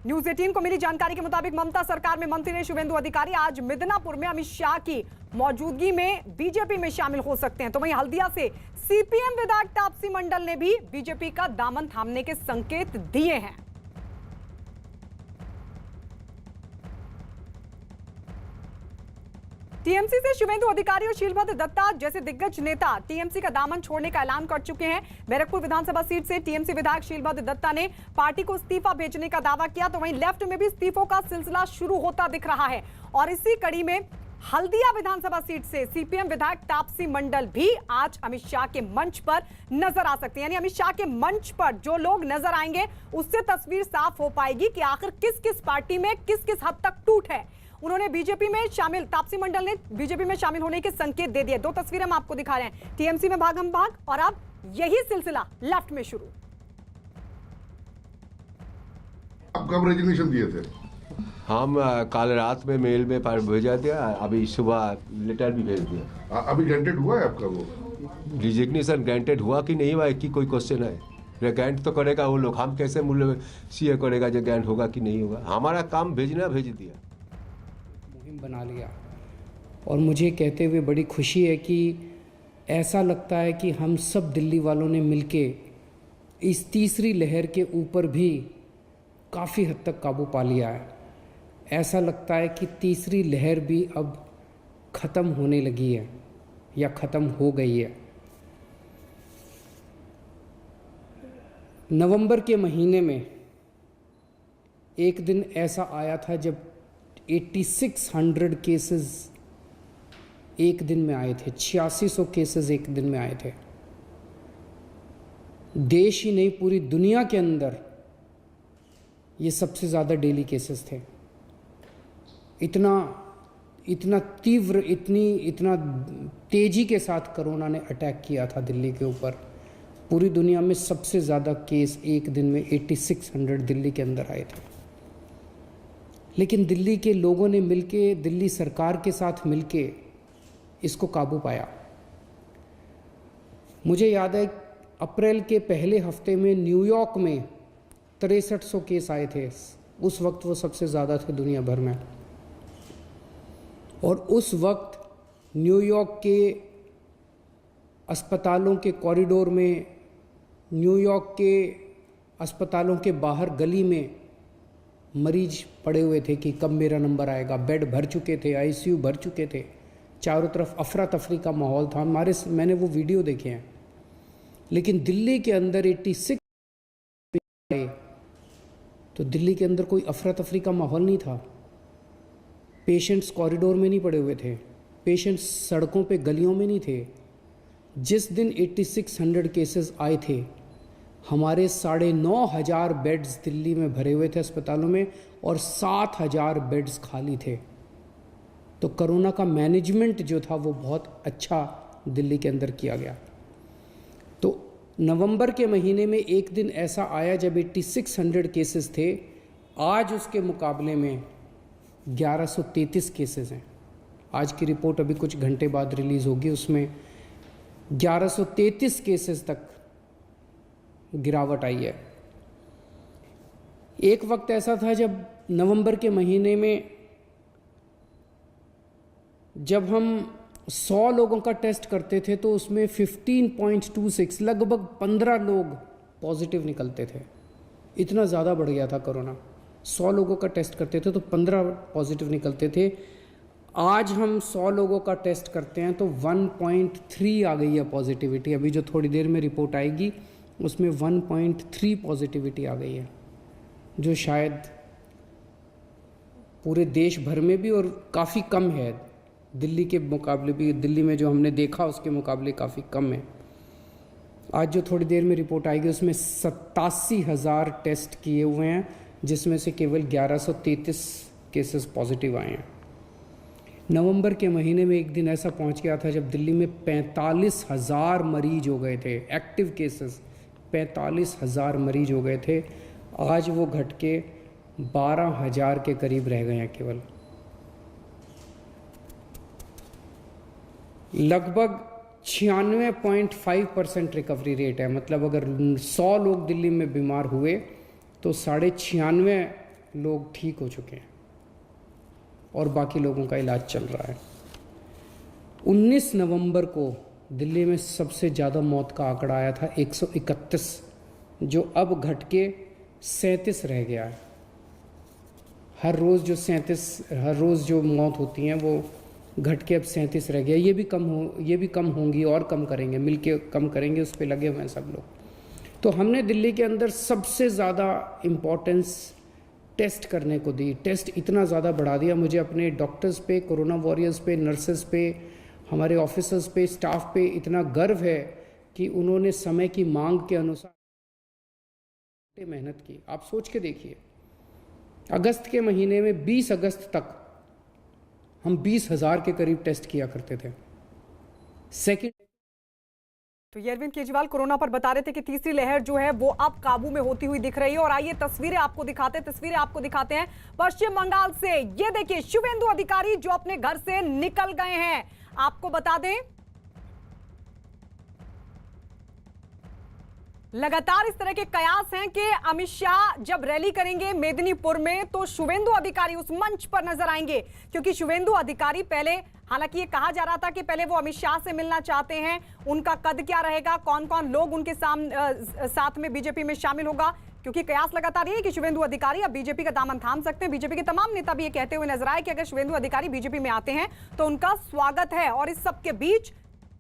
न्यूज 18 को मिली जानकारी के मुताबिक ममता सरकार में मंत्री शुभेंदु अधिकारी आज मिदनापुर में अमित शाह की मौजूदगी में बीजेपी में शामिल हो सकते हैं। तो वहीं हल्दिया से सीपीएम विधायक तापसी मंडल ने भी बीजेपी का दामन थामने के संकेत दिए हैं। टीएमसी से शुभेंदु अधिकारी और शीलभद्र दत्ता जैसे दिग्गज नेता टीएमसी का दामन छोड़ने का ऐलान कर चुके हैं। बैरकपुर विधानसभा सीट से टीएमसी विधायक शीलभद्र दत्ता ने पार्टी को इस्तीफा भेजने का दावा किया। तो वहीं लेफ्ट में भी इस्तीफों का सिलसिला शुरू होता दिख रहा है। और इसी कड़ी में हल्दिया विधानसभा सीट से सीपीएम विधायक तापसी मंडल भी आज अमित शाह के मंच पर नजर आ सकते हैं। यानी अमित शाह के मंच पर जो लोग नजर आएंगे उससे तस्वीर साफ हो पाएगी कि आखिर किस किस पार्टी में किस किस हद तक टूट है। उन्होंने बीजेपी में शामिल, तापसी मंडल ने बीजेपी में शामिल होने के संकेत दे दिए। 2 तस्वीरें हम आपको दिखा रहे हैं, टीएमसी में भागम भाग और अब यही सिलसिला लेफ्ट में शुरू। आप कब रेजिग्नेशन दिए थे? हम कल रात में मेल में भेजा दिया, अभी सुबह लेटर भी भेज दिया। अभी ग्रांटेड हुआ है आपका वो रिजिग्नेशन? ग्रांटेड हुआ कि नहीं हुआ कि कोई क्वेश्चन है? ग्रांट तो करेगा वो लोग, हम कैसे मूल्य सीए करेगा जो ग्रांट होगा कि नहीं होगा? हमारा काम भेजना भेज दिया, मुहिम बना लिया। और मुझे कहते हुए बड़ी खुशी है कि ऐसा लगता है कि हम सब दिल्ली वालों ने मिलके इस तीसरी लहर के ऊपर भी काफ़ी हद तक काबू पा लिया है। ऐसा लगता है कि तीसरी लहर भी अब ख़त्म होने लगी है या ख़त्म हो गई है। नवंबर के महीने में एक दिन ऐसा आया था जब 8600 केसेस एक दिन में आए थे, 8600 केसेस एक दिन में आए थे। देश ही नहीं पूरी दुनिया के अंदर ये सबसे ज़्यादा डेली केसेस थे। इतना तीव्र, इतना तेज़ी के साथ कोरोना ने अटैक किया था दिल्ली के ऊपर। पूरी दुनिया में सबसे ज़्यादा केस एक दिन में 8600 दिल्ली के अंदर आए थे। लेकिन दिल्ली के लोगों ने मिलके, दिल्ली सरकार के साथ मिलके इसको काबू पाया। मुझे याद है अप्रैल के पहले हफ्ते में न्यूयॉर्क में 6300 केस आए थे। उस वक्त वो सबसे ज़्यादा थे दुनिया भर में। और उस वक्त न्यूयॉर्क के अस्पतालों के कॉरिडोर में, न्यूयॉर्क के अस्पतालों के बाहर गली में मरीज पड़े हुए थे कि कब मेरा नंबर आएगा। बेड भर चुके थे, आईसीयू भर चुके थे, चारों तरफ अफरा तफरी का माहौल था। मैंने वो वीडियो देखे हैं। लेकिन दिल्ली के अंदर 86 तो दिल्ली के अंदर कोई अफरा तफरी का माहौल नहीं था। पेशेंट्स कॉरिडोर में नहीं पड़े हुए थे, पेशेंट्स सड़कों पे गलियों में नहीं थे। जिस दिन 8600 केसेस आए थे, हमारे 9500 बेड्स दिल्ली में भरे हुए थे अस्पतालों में और 7000 बेड्स खाली थे। तो कोरोना का मैनेजमेंट जो था वो बहुत अच्छा दिल्ली के अंदर किया गया। तो नवंबर के महीने में एक दिन ऐसा आया जब 8600 केसेस थे। आज उसके मुकाबले में 1133 केसेस हैं। आज की रिपोर्ट अभी कुछ घंटे बाद रिलीज़ होगी। उसमें 1133 केसेस तक गिरावट आई है। एक वक्त ऐसा था जब नवंबर के महीने में जब हम 100 लोगों का टेस्ट करते थे तो उसमें 15.26 लगभग 15 लोग पॉजिटिव निकलते थे। इतना ज़्यादा बढ़ गया था कोरोना। 100 लोगों का टेस्ट करते थे तो 15 पॉजिटिव निकलते थे। आज हम 100 लोगों का टेस्ट करते हैं तो 1.3 आ गई है पॉजिटिविटी। अभी जो थोड़ी देर में रिपोर्ट आएगी उसमें 1.3 पॉजिटिविटी आ गई है, जो शायद पूरे देश भर में भी और काफ़ी कम है। दिल्ली के मुकाबले भी, दिल्ली में जो हमने देखा उसके मुकाबले काफ़ी कम है। आज जो थोड़ी देर में रिपोर्ट आएगी उसमें 87,000 टेस्ट किए हुए हैं, जिसमें से केवल 1133 केसेस पॉजिटिव आए हैं। नवंबर के महीने में एक दिन ऐसा पहुंच गया था जब दिल्ली में 45,000 मरीज हो गए थे। एक्टिव केसेस 45,000 मरीज हो गए थे। आज वो घट के 12,000 के करीब रह गए हैं केवल। लगभग 96.5% रिकवरी रेट है। मतलब अगर 100 लोग दिल्ली में बीमार हुए तो 96.5 लोग ठीक हो चुके हैं और बाकी लोगों का इलाज चल रहा है। 19 नवंबर को दिल्ली में सबसे ज़्यादा मौत का आंकड़ा आया था 131, जो अब घट के 37 रह गया है। हर रोज़ जो मौत होती हैं वो घट के अब 37 रह गया। ये भी कम होंगी और कम करेंगे, मिलके कम करेंगे, उस पर लगे हुए हैं सब लोग। तो हमने दिल्ली के अंदर सबसे ज़्यादा इम्पोर्टेंस टेस्ट करने को दी। टेस्ट इतना ज़्यादा बढ़ा दिया, मुझे अपने डॉक्टर्स पे, कोरोना वॉरियर्स पे, नर्सेस पे, हमारे ऑफिसर्स पे, स्टाफ पे इतना गर्व है कि उन्होंने समय की मांग के अनुसार मेहनत की। आप सोच के देखिए, अगस्त के महीने में 20 अगस्त तक हम 20,000 के करीब टेस्ट किया करते थे। तो ये अरविंद केजरीवाल कोरोना पर बता रहे थे कि तीसरी लहर जो है वो अब काबू में होती हुई दिख रही है। और आइए तस्वीरें आपको दिखाते हैं पश्चिम बंगाल से। ये देखिए शुभेंदु अधिकारी जो अपने घर से निकल गए हैं। आपको बता दें, लगातार इस तरह के कयास हैं कि अमित शाह जब रैली करेंगे मेदिनीपुर में तो शुभेंदु अधिकारी उस मंच पर नजर आएंगे, क्योंकि शुभेंदु अधिकारी पहले, हालांकि ये कहा जा रहा था कि पहले वो अमित शाह से मिलना चाहते हैं, उनका कद क्या रहेगा, कौन कौन लोग उनके साथ में बीजेपी में शामिल होगा, क्योंकि कयास लगातार ये है कि शुभेंदु अधिकारी अब बीजेपी का दामन थाम सकते हैं। बीजेपी के तमाम नेता भी ये कहते हुए नजर आए कि अगर शुभेंदु अधिकारी बीजेपी में आते हैं तो उनका स्वागत है। और इस सबके बीच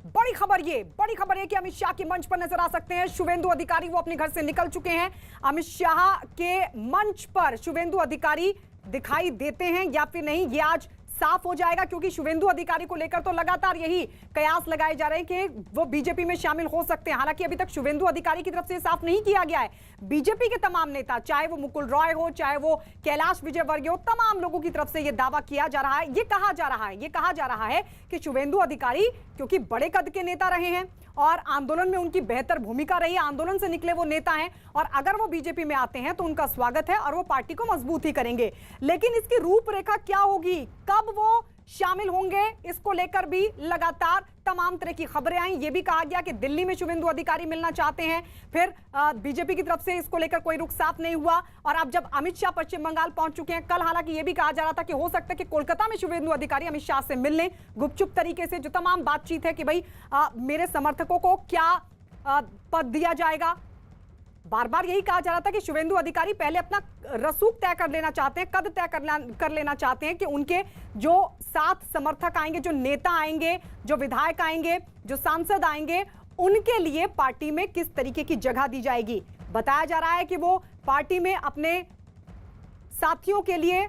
बड़ी खबर ये कि अमित शाह के मंच पर नजर आ सकते हैं शुभेंदु अधिकारी। वो अपने घर से निकल चुके हैं। अमित शाह के मंच पर शुभेंदु अधिकारी दिखाई देते हैं या फिर नहीं, ये आज साफ हो जाएगा, क्योंकि शुभेंदु अधिकारी को लेकर तो लगातार यही कयास लगाए जा रहे हैं कि वो बीजेपी में शामिल हो सकते हैं। हालांकि अभी तक शुभेंदु अधिकारी की तरफ से साफ नहीं किया गया है। बीजेपी के तमाम नेता, चाहे वो मुकुल रॉय हो, चाहे वो कैलाश विजयवर्गीय हो, तमाम लोगों की तरफ से ये दावा किया जा रहा है, ये कहा जा रहा है कि शुभेंदु अधिकारी क्योंकि बड़े कद के नेता रहे हैं और आंदोलन में उनकी बेहतर भूमिका रही है, आंदोलन से निकले वो नेता हैं, और अगर वो बीजेपी में आते हैं तो उनका स्वागत है और वो पार्टी को मजबूत ही करेंगे। लेकिन इसकी रूपरेखा क्या होगी, कब वो शामिल होंगे, इसको लेकर भी लगातार तमाम तरह की खबरें आई। ये भी कहा गया कि दिल्ली में शुभेंदु अधिकारी मिलना चाहते हैं, फिर बीजेपी की तरफ से इसको लेकर कोई रुख साफ नहीं हुआ। और अब जब अमित शाह पश्चिम बंगाल पहुंच चुके हैं, कल हालांकि ये भी कहा जा रहा था कि हो सकता है कि कोलकाता में शुभेंदु अधिकारी अमित शाह से मिलने गुपचुप तरीके से, जो तमाम बातचीत है कि भाई मेरे समर्थकों को क्या पद दिया जाएगा। बार बार यही कहा जा रहा था कि शुभेंदु अधिकारी पहले अपना रसूख तय कर लेना चाहते हैं, कद तय कर लेना चाहते हैं कि उनके जो साथ समर्थक आएंगे, जो नेता आएंगे, जो विधायक आएंगे, जो सांसद आएंगे, उनके लिए पार्टी में किस तरीके की जगह दी जाएगी। बताया जा रहा है कि वो पार्टी में अपने साथियों के लिए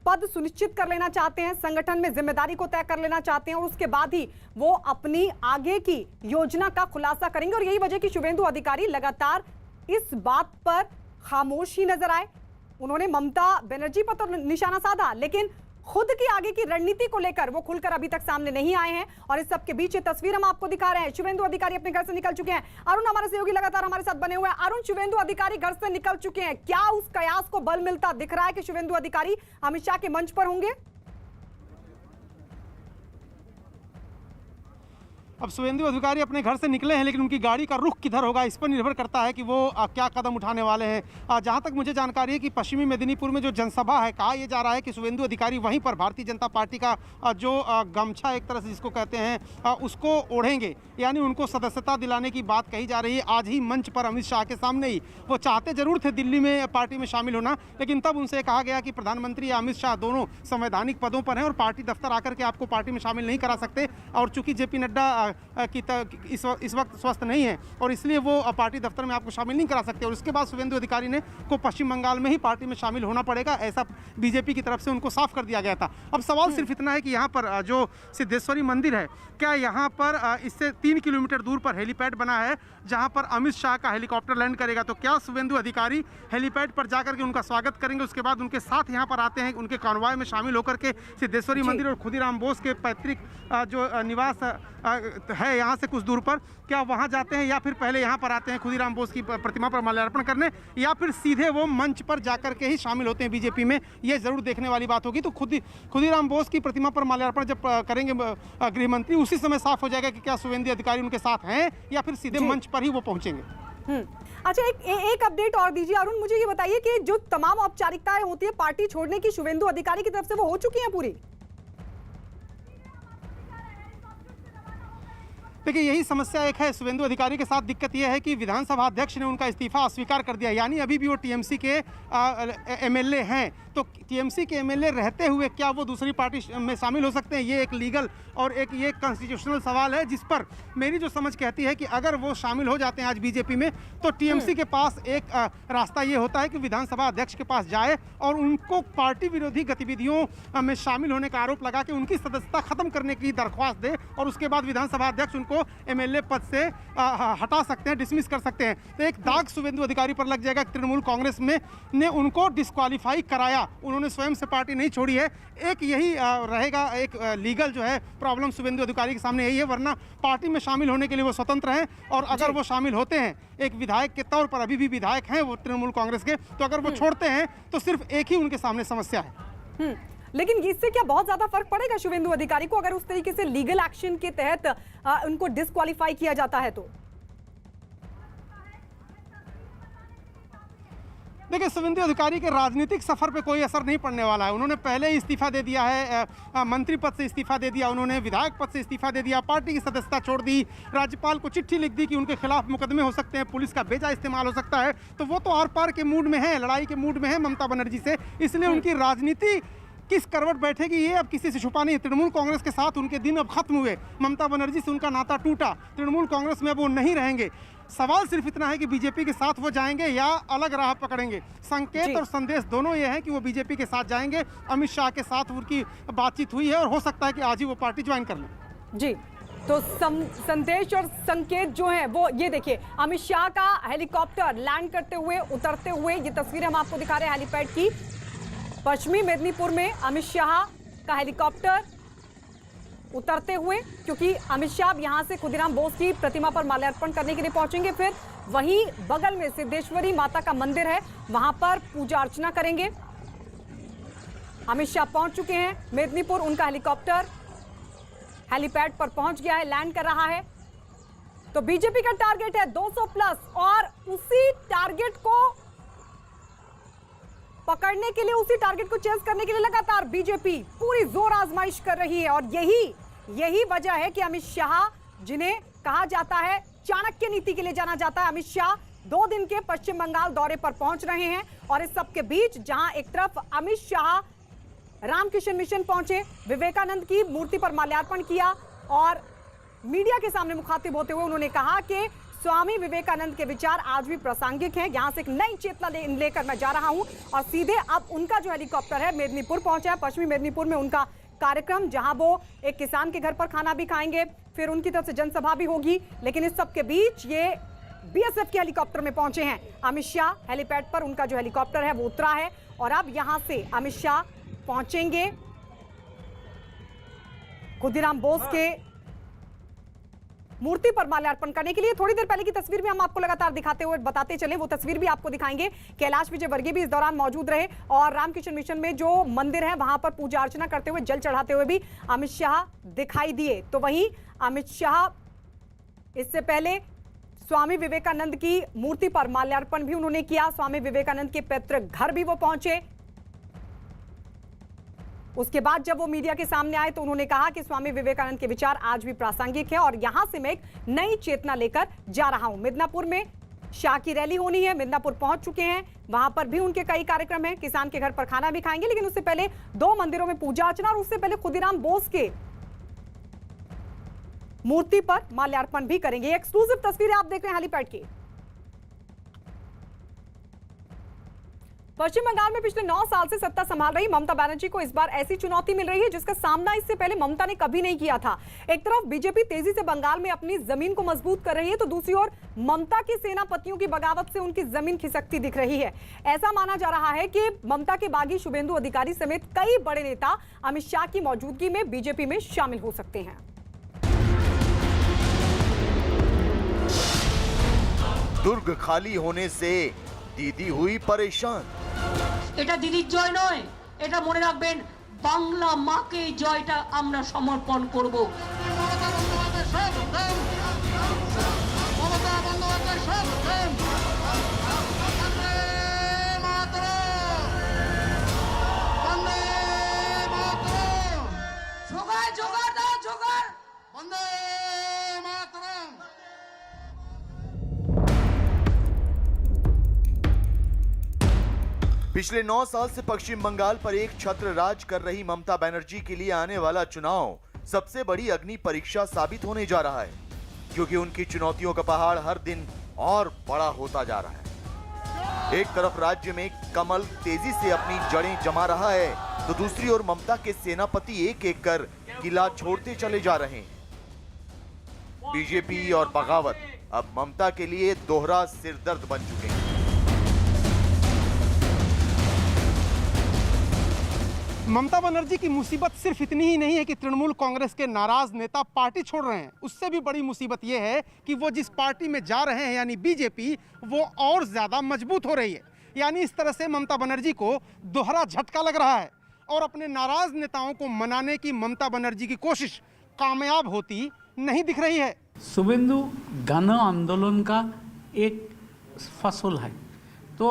पद सुनिश्चित कर लेना चाहते हैं, संगठन में जिम्मेदारी को तय कर लेना चाहते हैं और उसके बाद ही वो अपनी आगे की योजना का खुलासा करेंगे। और यही वजह कि शुभेंदु अधिकारी लगातार इस बात पर खामोश ही नजर आए। उन्होंने ममता बनर्जी पर तो निशाना साधा, लेकिन खुद की आगे की रणनीति को लेकर वो खुलकर अभी तक सामने नहीं आए हैं। और इस सब के बीच ये तस्वीर हम आपको दिखा रहे हैं, शुभेंदु अधिकारी अपने घर से निकल चुके हैं। अरुण हमारे सहयोगी लगातार हमारे साथ बने हुए हैं। अरुण, शुभेंदु अधिकारी घर से निकल चुके हैं, क्या उस कयास को बल मिलता दिख रहा है कि शुभेंदु अधिकारी अमित शाह के मंच पर होंगे? अब शुभेंदु अधिकारी अपने घर से निकले हैं, लेकिन उनकी गाड़ी का रुख किधर होगा इस पर निर्भर करता है कि वो क्या कदम उठाने वाले हैं। जहां तक मुझे जानकारी है कि पश्चिमी मेदिनीपुर में जो जनसभा है, कहा यह जा रहा है कि शुभेंदु अधिकारी वहीं पर भारतीय जनता पार्टी का जो गमछा एक तरह से जिसको कहते हैं उसको ओढ़ेंगे, यानी उनको सदस्यता दिलाने की बात कही जा रही है। आज ही मंच पर अमित शाह के सामने ही वो चाहते जरूर थे दिल्ली में पार्टी में शामिल होना, लेकिन तब उनसे कहा गया कि प्रधानमंत्री या अमित शाह दोनों संवैधानिक पदों पर हैं और पार्टी दफ्तर आकर के आपको पार्टी में शामिल नहीं करा सकते। और चूंकि जेपी नड्डा इस वक्त स्वस्थ नहीं है और इसलिए वो पार्टी दफ्तर में आपको शामिल नहीं करा सकते। और उसके बाद शुभेंदु अधिकारी ने को पश्चिम बंगाल में ही पार्टी में शामिल होना पड़ेगा, ऐसा बीजेपी की तरफ से उनको साफ कर दिया गया था। अब सवाल सिर्फ इतना है कि यहाँ पर जो सिद्धेश्वरी मंदिर है, क्या यहाँ पर इससे 3 किलोमीटर दूर पर हेलीपैड बना है जहाँ पर अमित शाह का हेलीकॉप्टर लैंड करेगा, तो क्या शुभेंदु अधिकारी हेलीपैड पर जाकर के उनका स्वागत करेंगे, उसके बाद उनके साथ यहाँ पर आते हैं, उनके कॉन्वॉय में शामिल होकर के सिद्धेश्वरी मंदिर और खुदीराम बोस के पैतृक जो निवास है यहाँ से कुछ दूर पर, क्या वहाँ जाते हैं या फिर पहले यहाँ पर आते हैं खुदीराम बोस की प्रतिमा पर माल्यार्पण करने, या फिर सीधे वो मंच पर जाकर के ही शामिल होते हैं बीजेपी में, ये जरूर देखने वाली बात होगी। तो खुदीराम बोस की प्रतिमा पर माल्यार्पण जब करेंगे गृह मंत्री, उसी समय साफ हो जाएगा कि क्या शुभेंदु अधिकारी उनके साथ हैं या फिर सीधे मंच पर ही वो पहुंचेंगे। अच्छा, एक अपडेट और दीजिए अरुण, मुझे ये बताइए कि जो तमाम औपचारिकताएं होती है पार्टी छोड़ने की शुभेंदु अधिकारी की तरफ से, वो हो चुकी हैं पूरी? देखिए, यही समस्या एक है शुभेंदु अधिकारी के साथ। दिक्कत यह है कि विधानसभा अध्यक्ष ने उनका इस्तीफा अस्वीकार कर दिया, यानी अभी भी वो टीएमसी के एमएलए हैं। तो टीएमसी के एमएलए रहते हुए क्या वो दूसरी पार्टी में शामिल हो सकते हैं? ये एक लीगल और एक ये कॉन्स्टिट्यूशनल सवाल है, जिस पर मेरी जो समझ कहती है कि अगर वो शामिल हो जाते हैं आज बीजेपी में, तो टीएमसी के पास एक रास्ता ये होता है कि विधानसभा अध्यक्ष के पास जाए और उनको पार्टी विरोधी गतिविधियों में शामिल होने का आरोप लगा के उनकी सदस्यता खत्म करने की दरख्वास्त दे, और उसके बाद विधानसभा अध्यक्ष उनको एमएलए पद से हटा सकते हैं, डिसमिस कर सकते हैं। तो एक दाग शुभेंदु अधिकारी पर लग जाएगा। तृणमूल कांग्रेस में ने उनको डिस्क्वालीफाई कराया, उन्होंने स्वयं से पार्टी नहीं छोड़ी है। एक यही रहेगा, एक लीगल जो है प्रॉब्लम शुभेंदु अधिकारी के सामने यही है, वरना पार्टी में शामिल होने के लिए वो स्वतंत्र हैं। और अगर वो शामिल होते हैं एक विधायक के तौर पर, अभी भी विधायक हैं वो तृणमूल कांग्रेस के, तो अगर वो छोड़ते हैं तो सिर्फ एक ही उनके सामने समस्या है। लेकिन इससे क्या बहुत ज्यादा फर्क पड़ेगा शुभेंदु अधिकारी को, अगर उस तरीके से लीगल एक्शन के तहत उनको डिस्क्वालीफाई किया जाता है तो? देखिए, शुभेंदु अधिकारी के राजनीतिक सफर पे कोई असर नहीं पड़ने वाला है। उन्होंने पहले ही इस्तीफा दे दिया है, मंत्री पद से इस्तीफा दे दिया, उन्होंने विधायक पद से इस्तीफा दे दिया, पार्टी की सदस्यता छोड़ दी, राज्यपाल को चिट्ठी लिख दी कि उनके खिलाफ मुकदमे हो सकते हैं, पुलिस का बेजा इस्तेमाल हो सकता है। तो वो तो आर पार के मूड में है, लड़ाई के मूड में है ममता बनर्जी से, इसलिए उनकी राजनीति किस करवट बैठेगी ये अब किसी से छुपा नहीं है। तृणमूल कांग्रेस के साथ उनके दिन अब खत्म हुए, ममता बनर्जी से उनका नाता टूटा, तृणमूल कांग्रेस में अब वो नहीं रहेंगे। सवाल सिर्फ इतना है कि बीजेपी के साथ वो जाएंगे या अलग राह पकड़ेंगे। संकेत और संदेश दोनों ये हैं कि वो बीजेपी के साथ जाएंगे। अमित शाह के साथ उनकी बातचीत हुई है और हो सकता है कि आज ही वो पार्टी ज्वाइन कर लें। जी, तो संदेश और संकेत जो है वो ये देखिए, अमित शाह का हेलीकॉप्टर लैंड करते हुए, उतरते हुए, ये तस्वीर हम आपको दिखा रहे हैं हेलीपैड की। पश्चिमी मेदिनीपुर में अमित शाह का हेलीकॉप्टर उतरते हुए, क्योंकि अमित शाह यहां से खुदीराम बोस की प्रतिमा पर माल्यार्पण करने के लिए पहुंचेंगे, फिर वहीं बगल में सिद्धेश्वरी माता का मंदिर है, वहां पर पूजा अर्चना करेंगे। अमित शाह पहुंच चुके हैं मेदिनीपुर, उनका हेलीकॉप्टर हेलीपैड पर पहुंच गया है, लैंड कर रहा है। तो बीजेपी का टारगेट है 200 प्लस, और उसी टारगेट को पकड़ने के लिए, उसी टारगेट को चेस करने के लिए लगातार बीजेपी पूरी जोर आजमाइश कर रही है। और यही वजह है कि अमित शाह, जिन्हें कहा जाता है चाणक्य नीति के लिए जाना जाता है, अमित शाह 2 दिन के पश्चिम बंगाल दौरे पर पहुंच रहे हैं। और इस सबके बीच जहां एक तरफ अमित शाह रामकृष्ण मिशन पहुंचे, विवेकानंद की मूर्ति पर माल्यार्पण किया और मीडिया के सामने मुखातिब होते हुए उन्होंने कहा कि स्वामी विवेकानंद के विचार आज भी प्रासंगिक हैं, यहां से एक नई चेतना लेकर मैं जा रहा हूं। और सीधे अब उनका जो हेलीकॉप्टर है मेदिनीपुर पहुंचा है, पश्चिमी मेदिनीपुर में उनका कार्यक्रम, जहां वो एक किसान के घर पर खाना भी खाएंगे, फिर उनकी तरफ से जनसभा भी होगी। लेकिन इस सब के बीच ये बीएसएफ के हेलीकॉप्टर में पहुंचे हैं अमित शाह। हेलीपैड पर उनका जो हेलीकॉप्टर है वो उतरा है और अब यहां से अमित शाह पहुंचेंगे खुदीराम बोस के मूर्ति पर माल्यार्पण करने के लिए। थोड़ी देर पहले की तस्वीर भी हम आपको लगातार दिखाते हुए बताते चले, वो तस्वीर भी आपको दिखाएंगे। कैलाश विजयवर्गीय भी इस दौरान मौजूद रहे और रामकृष्ण मिशन में जो मंदिर है वहां पर पूजा अर्चना करते हुए, जल चढ़ाते हुए भी अमित शाह दिखाई दिए। तो वहीं अमित शाह इससे पहले स्वामी विवेकानंद की मूर्ति पर माल्यार्पण भी उन्होंने किया। स्वामी विवेकानंद के पैतृक घर भी वो पहुंचे। उसके बाद जब वो मीडिया के सामने आए तो उन्होंने कहा कि स्वामी विवेकानंद के विचार आज भी प्रासंगिक है और यहां से मैं एक नई चेतना लेकर जा रहा हूं। मिदनापुर में शाह की रैली होनी है, मिदनापुर पहुंच चुके हैं, वहां पर भी उनके कई कार्यक्रम हैं। किसान के घर पर खाना भी खाएंगे, लेकिन उससे पहले 2 मंदिरों में पूजा अर्चना और उससे पहले खुदीराम बोस के मूर्ति पर माल्यार्पण भी करेंगे। एक्सक्लूसिव तस्वीरें आप देख रहे हैं हेलीपैड की। पश्चिम बंगाल में पिछले 9 साल से सत्ता संभाल रही ममता बनर्जी को इस बार ऐसी चुनौती मिल रही है जिसका सामना इससे पहले ममता ने कभी नहीं किया था। एक तरफ बीजेपी तेजी से बंगाल में अपनी जमीन को मजबूत कर रही है, तो दूसरी ओर ममता की सेनापतियों की बगावत से उनकी जमीन खिसकती दिख रही है। ऐसा माना जा रहा है कि ममता के बागी शुभेंदु अधिकारी समेत कई बड़े नेता अमित शाह की मौजूदगी में बीजेपी में शामिल हो सकते हैं। दुर्ग खाली होने से दीदी हुई परेशान। এটা দিদির জয় নয়, এটা মনে রাখবেন বাংলা মাকে জয়টা আমরা সমর্পণ করব। জোগাড় জোগাড় দাও জোগাড়। বন্দে মাতরম। पिछले 9 साल से पश्चिम बंगाल पर एक छत्र राज कर रही ममता बनर्जी के लिए आने वाला चुनाव सबसे बड़ी अग्नि परीक्षा साबित होने जा रहा है, क्योंकि उनकी चुनौतियों का पहाड़ हर दिन और बड़ा होता जा रहा है। एक तरफ राज्य में कमल तेजी से अपनी जड़ें जमा रहा है, तो दूसरी ओर ममता के सेनापति एक एक कर किला छोड़ते चले जा रहे हैं। बीजेपी और बगावत अब ममता के लिए दोहरा सिरदर्द बन चुके हैं। ममता बनर्जी की मुसीबत सिर्फ इतनी ही नहीं है कि तृणमूल कांग्रेस के नाराज नेता पार्टी छोड़ रहे हैं, उससे भी बड़ी मुसीबत यह है कि वो जिस पार्टी में जा रहे हैं यानी बीजेपी, वो और ज्यादा मजबूत हो रही है। यानी इस तरह से ममता बनर्जी को दोहरा झटका लग रहा है और अपने नाराज नेताओं को मनाने की ममता बनर्जी की कोशिश कामयाब होती नहीं दिख रही है। शुभेंदु गण आंदोलन का एक फसल है, तो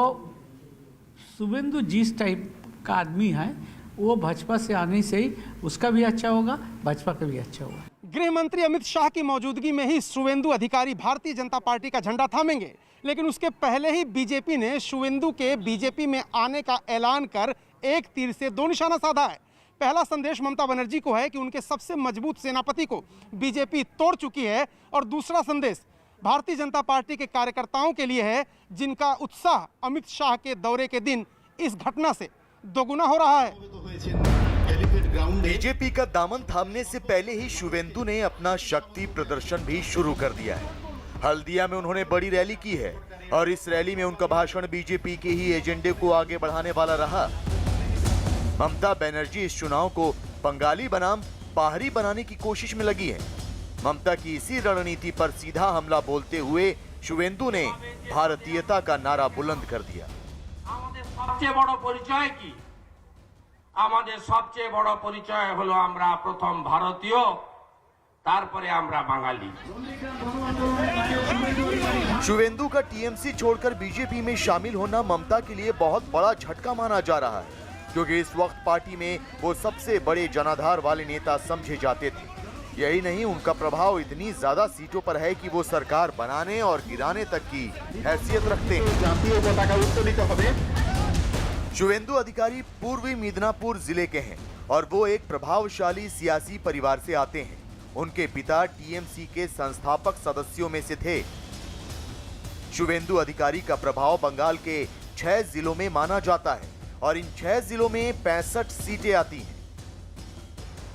शुभेंदु जिस टाइप का आदमी है वो भाजपा से आने से ही उसका भी अच्छा होगा, भाजपा का भी अच्छा होगा। गृह मंत्री अमित शाह की मौजूदगी में ही शुभेंदु अधिकारी भारतीय जनता पार्टी का झंडा थामेंगे, लेकिन उसके पहले ही बीजेपी ने शुभेंदु के बीजेपी में आने का ऐलान कर एक तीर से 2 निशाना साधा है। पहला संदेश ममता बनर्जी को है कि उनके सबसे मजबूत सेनापति को बीजेपी तोड़ चुकी है, और दूसरा संदेश भारतीय जनता पार्टी के कार्यकर्ताओं के लिए है, जिनका उत्साह अमित शाह के दौरे के दिन इस घटना से दोगुना हो रहा है। बीजेपी का दामन थामने से पहले ही शुभेंदु ने अपना शक्ति प्रदर्शन भी शुरू कर दिया है। हल्दिया में उन्होंने बड़ी रैली की है और इस रैली में उनका भाषण बीजेपी के ही एजेंडे को आगे बढ़ाने वाला रहा। ममता बनर्जी इस चुनाव को बंगाली बनाम बाहरी बनाने की कोशिश में लगी है। ममता की इसी रणनीति पर सीधा हमला बोलते हुए शुभेंदु ने भारतीयता का नारा बुलंद कर दिया। সবচেয়ে বড় পরিচয় কি? আমাদের সবচেয়ে বড় পরিচয় হলো আমরা প্রথম ভারতীয়, তারপরে আমরা বাঙালি। शुभेंदु का टीएमसी छोड़कर बीजेपी में शामिल होना ममता के लिए बहुत बड़ा झटका माना जा रहा है, क्योंकि इस वक्त पार्टी में वो सबसे बड़े जनाधार वाले नेता समझे जाते थे। यही नहीं, उनका प्रभाव इतनी ज्यादा सीटों पर है कि वो सरकार बनाने और गिराने तक की हैसियत रखते हैं। शुभेंदु अधिकारी पूर्वी मिदनापुर जिले के हैं और वो एक प्रभावशाली सियासी परिवार से आते हैं। उनके पिता टीएमसी के संस्थापक सदस्यों में से थे। शुभेंदु अधिकारी का प्रभाव बंगाल के 6 जिलों में माना जाता है और इन 6 जिलों में 65 सीटें आती हैं।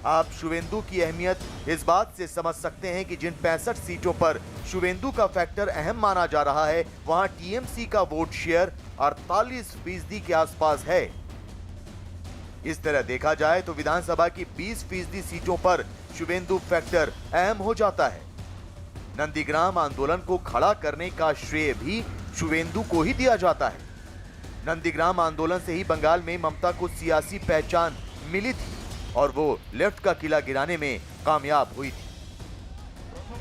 आप शुभेंदु की अहमियत इस बात से समझ सकते हैं कि जिन 65 सीटों पर शुभेंदु का फैक्टर अहम माना जा रहा है, वहां टीएमसी का वोट शेयर 48% के आसपास है। इस तरह देखा जाए तो विधानसभा की 20% सीटों पर शुभेंदु फैक्टर अहम हो जाता है। नंदीग्राम आंदोलन को खड़ा करने का श्रेय भी शुभेंदु को ही दिया जाता है। नंदीग्राम आंदोलन से ही बंगाल में ममता को सियासी पहचान मिली थी और वो लेफ्ट का किला गिराने में कामयाब हुई थी।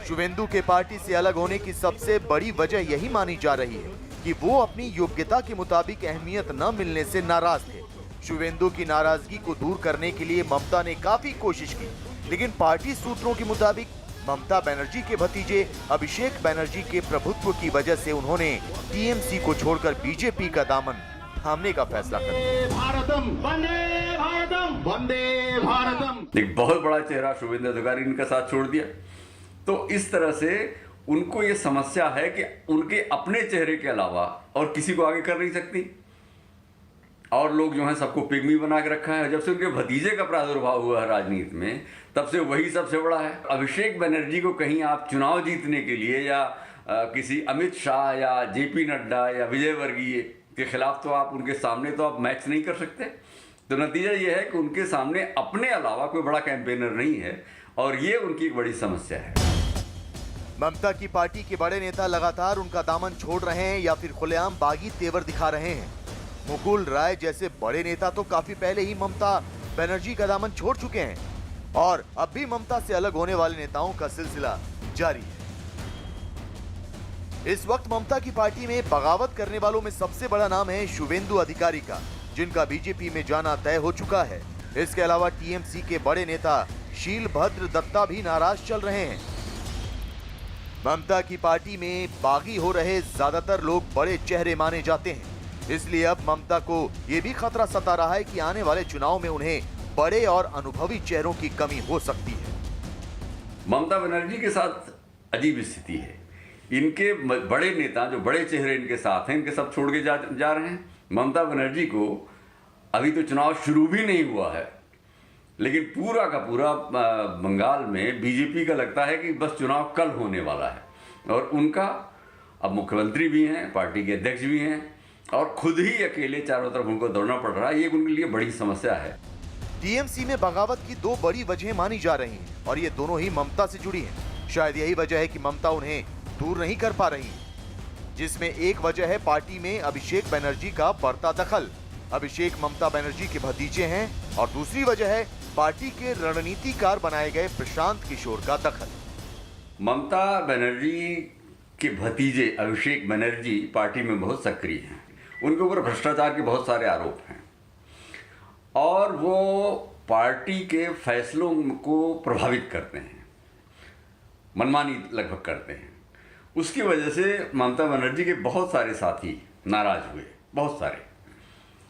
शुवेंदु के पार्टी से अलग होने की सबसे बड़ी वजह यही मानी जा रही है कि वो अपनी योग्यता के मुताबिक अहमियत न मिलने से नाराज थे। शुवेंदु की नाराजगी को दूर करने के लिए ममता ने काफी कोशिश की, लेकिन पार्टी सूत्रों के मुताबिक ममता बनर्जी के भतीजे अभिषेक बनर्जी के प्रभुत्व की वजह से उन्होंने टीएमसी को छोड़कर बीजेपी का दामन थामने का फैसला कर लिया। एक बहुत बड़ा चेहरा शुभेंदु अधिकारी इनका साथ छोड़ दिया, तो इस तरह से उनको ये समस्या है कि उनके अपने चेहरे के अलावा और किसी को आगे कर नहीं सकती, और लोग जो हैं सबको पिग्मी बना के रखा है। जब से उनके भतीजे का प्रादुर्भाव हुआ है राजनीति में, तब से वही सबसे बड़ा है। अभिषेक बनर्जी को कहीं आप चुनाव जीतने के लिए या किसी अमित शाह या जेपी नड्डा या विजय वर्गीय के खिलाफ तो आप उनके सामने तो आप मैच नहीं कर सकते। तो नतीजा ये है कि उनके सामने अपने अलावा कोई बड़ा कैंपेनर नहीं है, और ये उनकी एक बड़ी समस्या है। ममता की पार्टी के बड़े नेता लगातार उनका दामन छोड़ रहे हैं या फिर खुलेआम बागी तेवर दिखा रहे हैं। मुकुल राय जैसे बड़े नेता तो काफी पहले ही ममता बनर्जी का दामन छोड़ चुके हैं, और अब भी ममता से अलग होने वाले नेताओं का सिलसिला जारी है। इस वक्त ममता की पार्टी में बगावत करने वालों में सबसे बड़ा नाम है शुवेंदु अधिकारी का, जिनका बीजेपी में जाना तय हो चुका है। इसके अलावा टीएमसी के बड़े नेता शीलभद्र दत्ता भी नाराज चल रहे हैं। ममता की पार्टी में बागी हो रहे ज्यादातर लोग बड़े चेहरे माने जाते हैं, इसलिए अब ममता को यह भी खतरा सता रहा है कि आने वाले चुनाव में उन्हें बड़े और अनुभवी चेहरों की कमी हो सकती है। ममता बनर्जी के साथ अजीब स्थिति है। इनके बड़े नेता जो बड़े चेहरे इनके साथ हैं, इनके सब छोड़ के जा रहे हैं। ममता बनर्जी को अभी तो चुनाव शुरू भी नहीं हुआ है, लेकिन पूरा का पूरा बंगाल में बीजेपी का लगता है कि बस चुनाव कल होने वाला है, और उनका अब मुख्यमंत्री भी हैं, पार्टी के अध्यक्ष भी हैं, और खुद ही अकेले चारों तरफ उनको दौड़ना पड़ रहा है। ये उनके लिए बड़ी समस्या है। टीएमसी में बगावत की दो बड़ी वजह मानी जा रही हैं, और ये दोनों ही ममता से जुड़ी हैं। शायद यही वजह है कि ममता उन्हें दूर नहीं कर पा रही, जिसमें एक वजह है पार्टी में अभिषेक बनर्जी का बढ़ता दखल। अभिषेक ममता बनर्जी के भतीजे हैं, और दूसरी वजह है पार्टी के रणनीतिकार बनाए गए प्रशांत किशोर का दखल। ममता बनर्जी के भतीजे अभिषेक बनर्जी पार्टी में बहुत सक्रिय हैं। उनके ऊपर भ्रष्टाचार के बहुत सारे आरोप हैं, और वो पार्टी के फैसलों को प्रभावित करते हैं, मनमानी लगभग करते हैं। उसकी वजह से ममता बनर्जी के बहुत सारे साथी नाराज हुए, बहुत सारे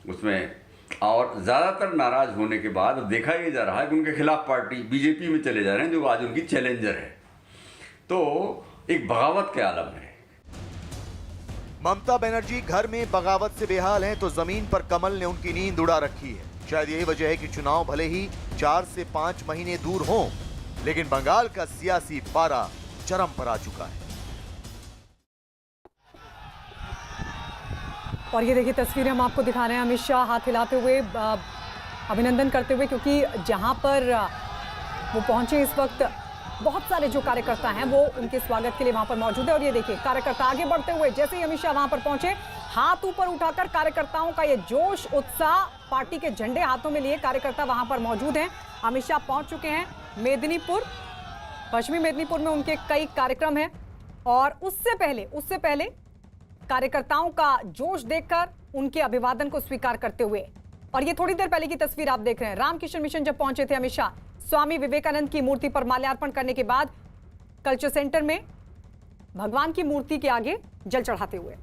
उसमें, और ज़्यादातर नाराज होने के बाद देखा ये जा रहा है कि उनके खिलाफ पार्टी बीजेपी में चले जा रहे हैं, जो आज उनकी चैलेंजर है। तो एक बगावत के आलम है। ममता बनर्जी घर में बगावत से बेहाल हैं, तो जमीन पर कमल ने उनकी नींद उड़ा रखी है। शायद यही वजह है कि चुनाव भले ही 4 से 5 महीने दूर हों, लेकिन बंगाल का सियासी पारा चरम पर आ चुका है। और ये देखिए तस्वीरें हम आपको दिखा रहे हैं, अमित शाह हाथ हिलाते हुए, अभिनंदन करते हुए, क्योंकि जहां पर वो पहुंचे इस वक्त बहुत सारे जो कार्यकर्ता हैं वो उनके स्वागत के लिए वहां पर मौजूद है। और ये देखिए कार्यकर्ता आगे बढ़ते हुए, जैसे ही अमित शाह वहां पर पहुंचे, हाथ ऊपर उठाकर कार्यकर्ताओं का ये जोश उत्साह, पार्टी के झंडे हाथों में लिए कार्यकर्ता वहां पर मौजूद हैं। अमित शाह पहुंच चुके हैं मेदिनीपुर, पश्चिमी मेदिनीपुर में उनके कई कार्यक्रम हैं, और उससे पहले कार्यकर्ताओं का जोश देखकर उनके अभिवादन को स्वीकार करते हुए, और ये थोड़ी देर पहले की तस्वीर आप देख रहे हैं, रामकृष्ण मिशन जब पहुंचे थे अमित शाह, स्वामी विवेकानंद की मूर्ति पर माल्यार्पण करने के बाद कल्चर सेंटर में भगवान की मूर्ति के आगे जल चढ़ाते हुए।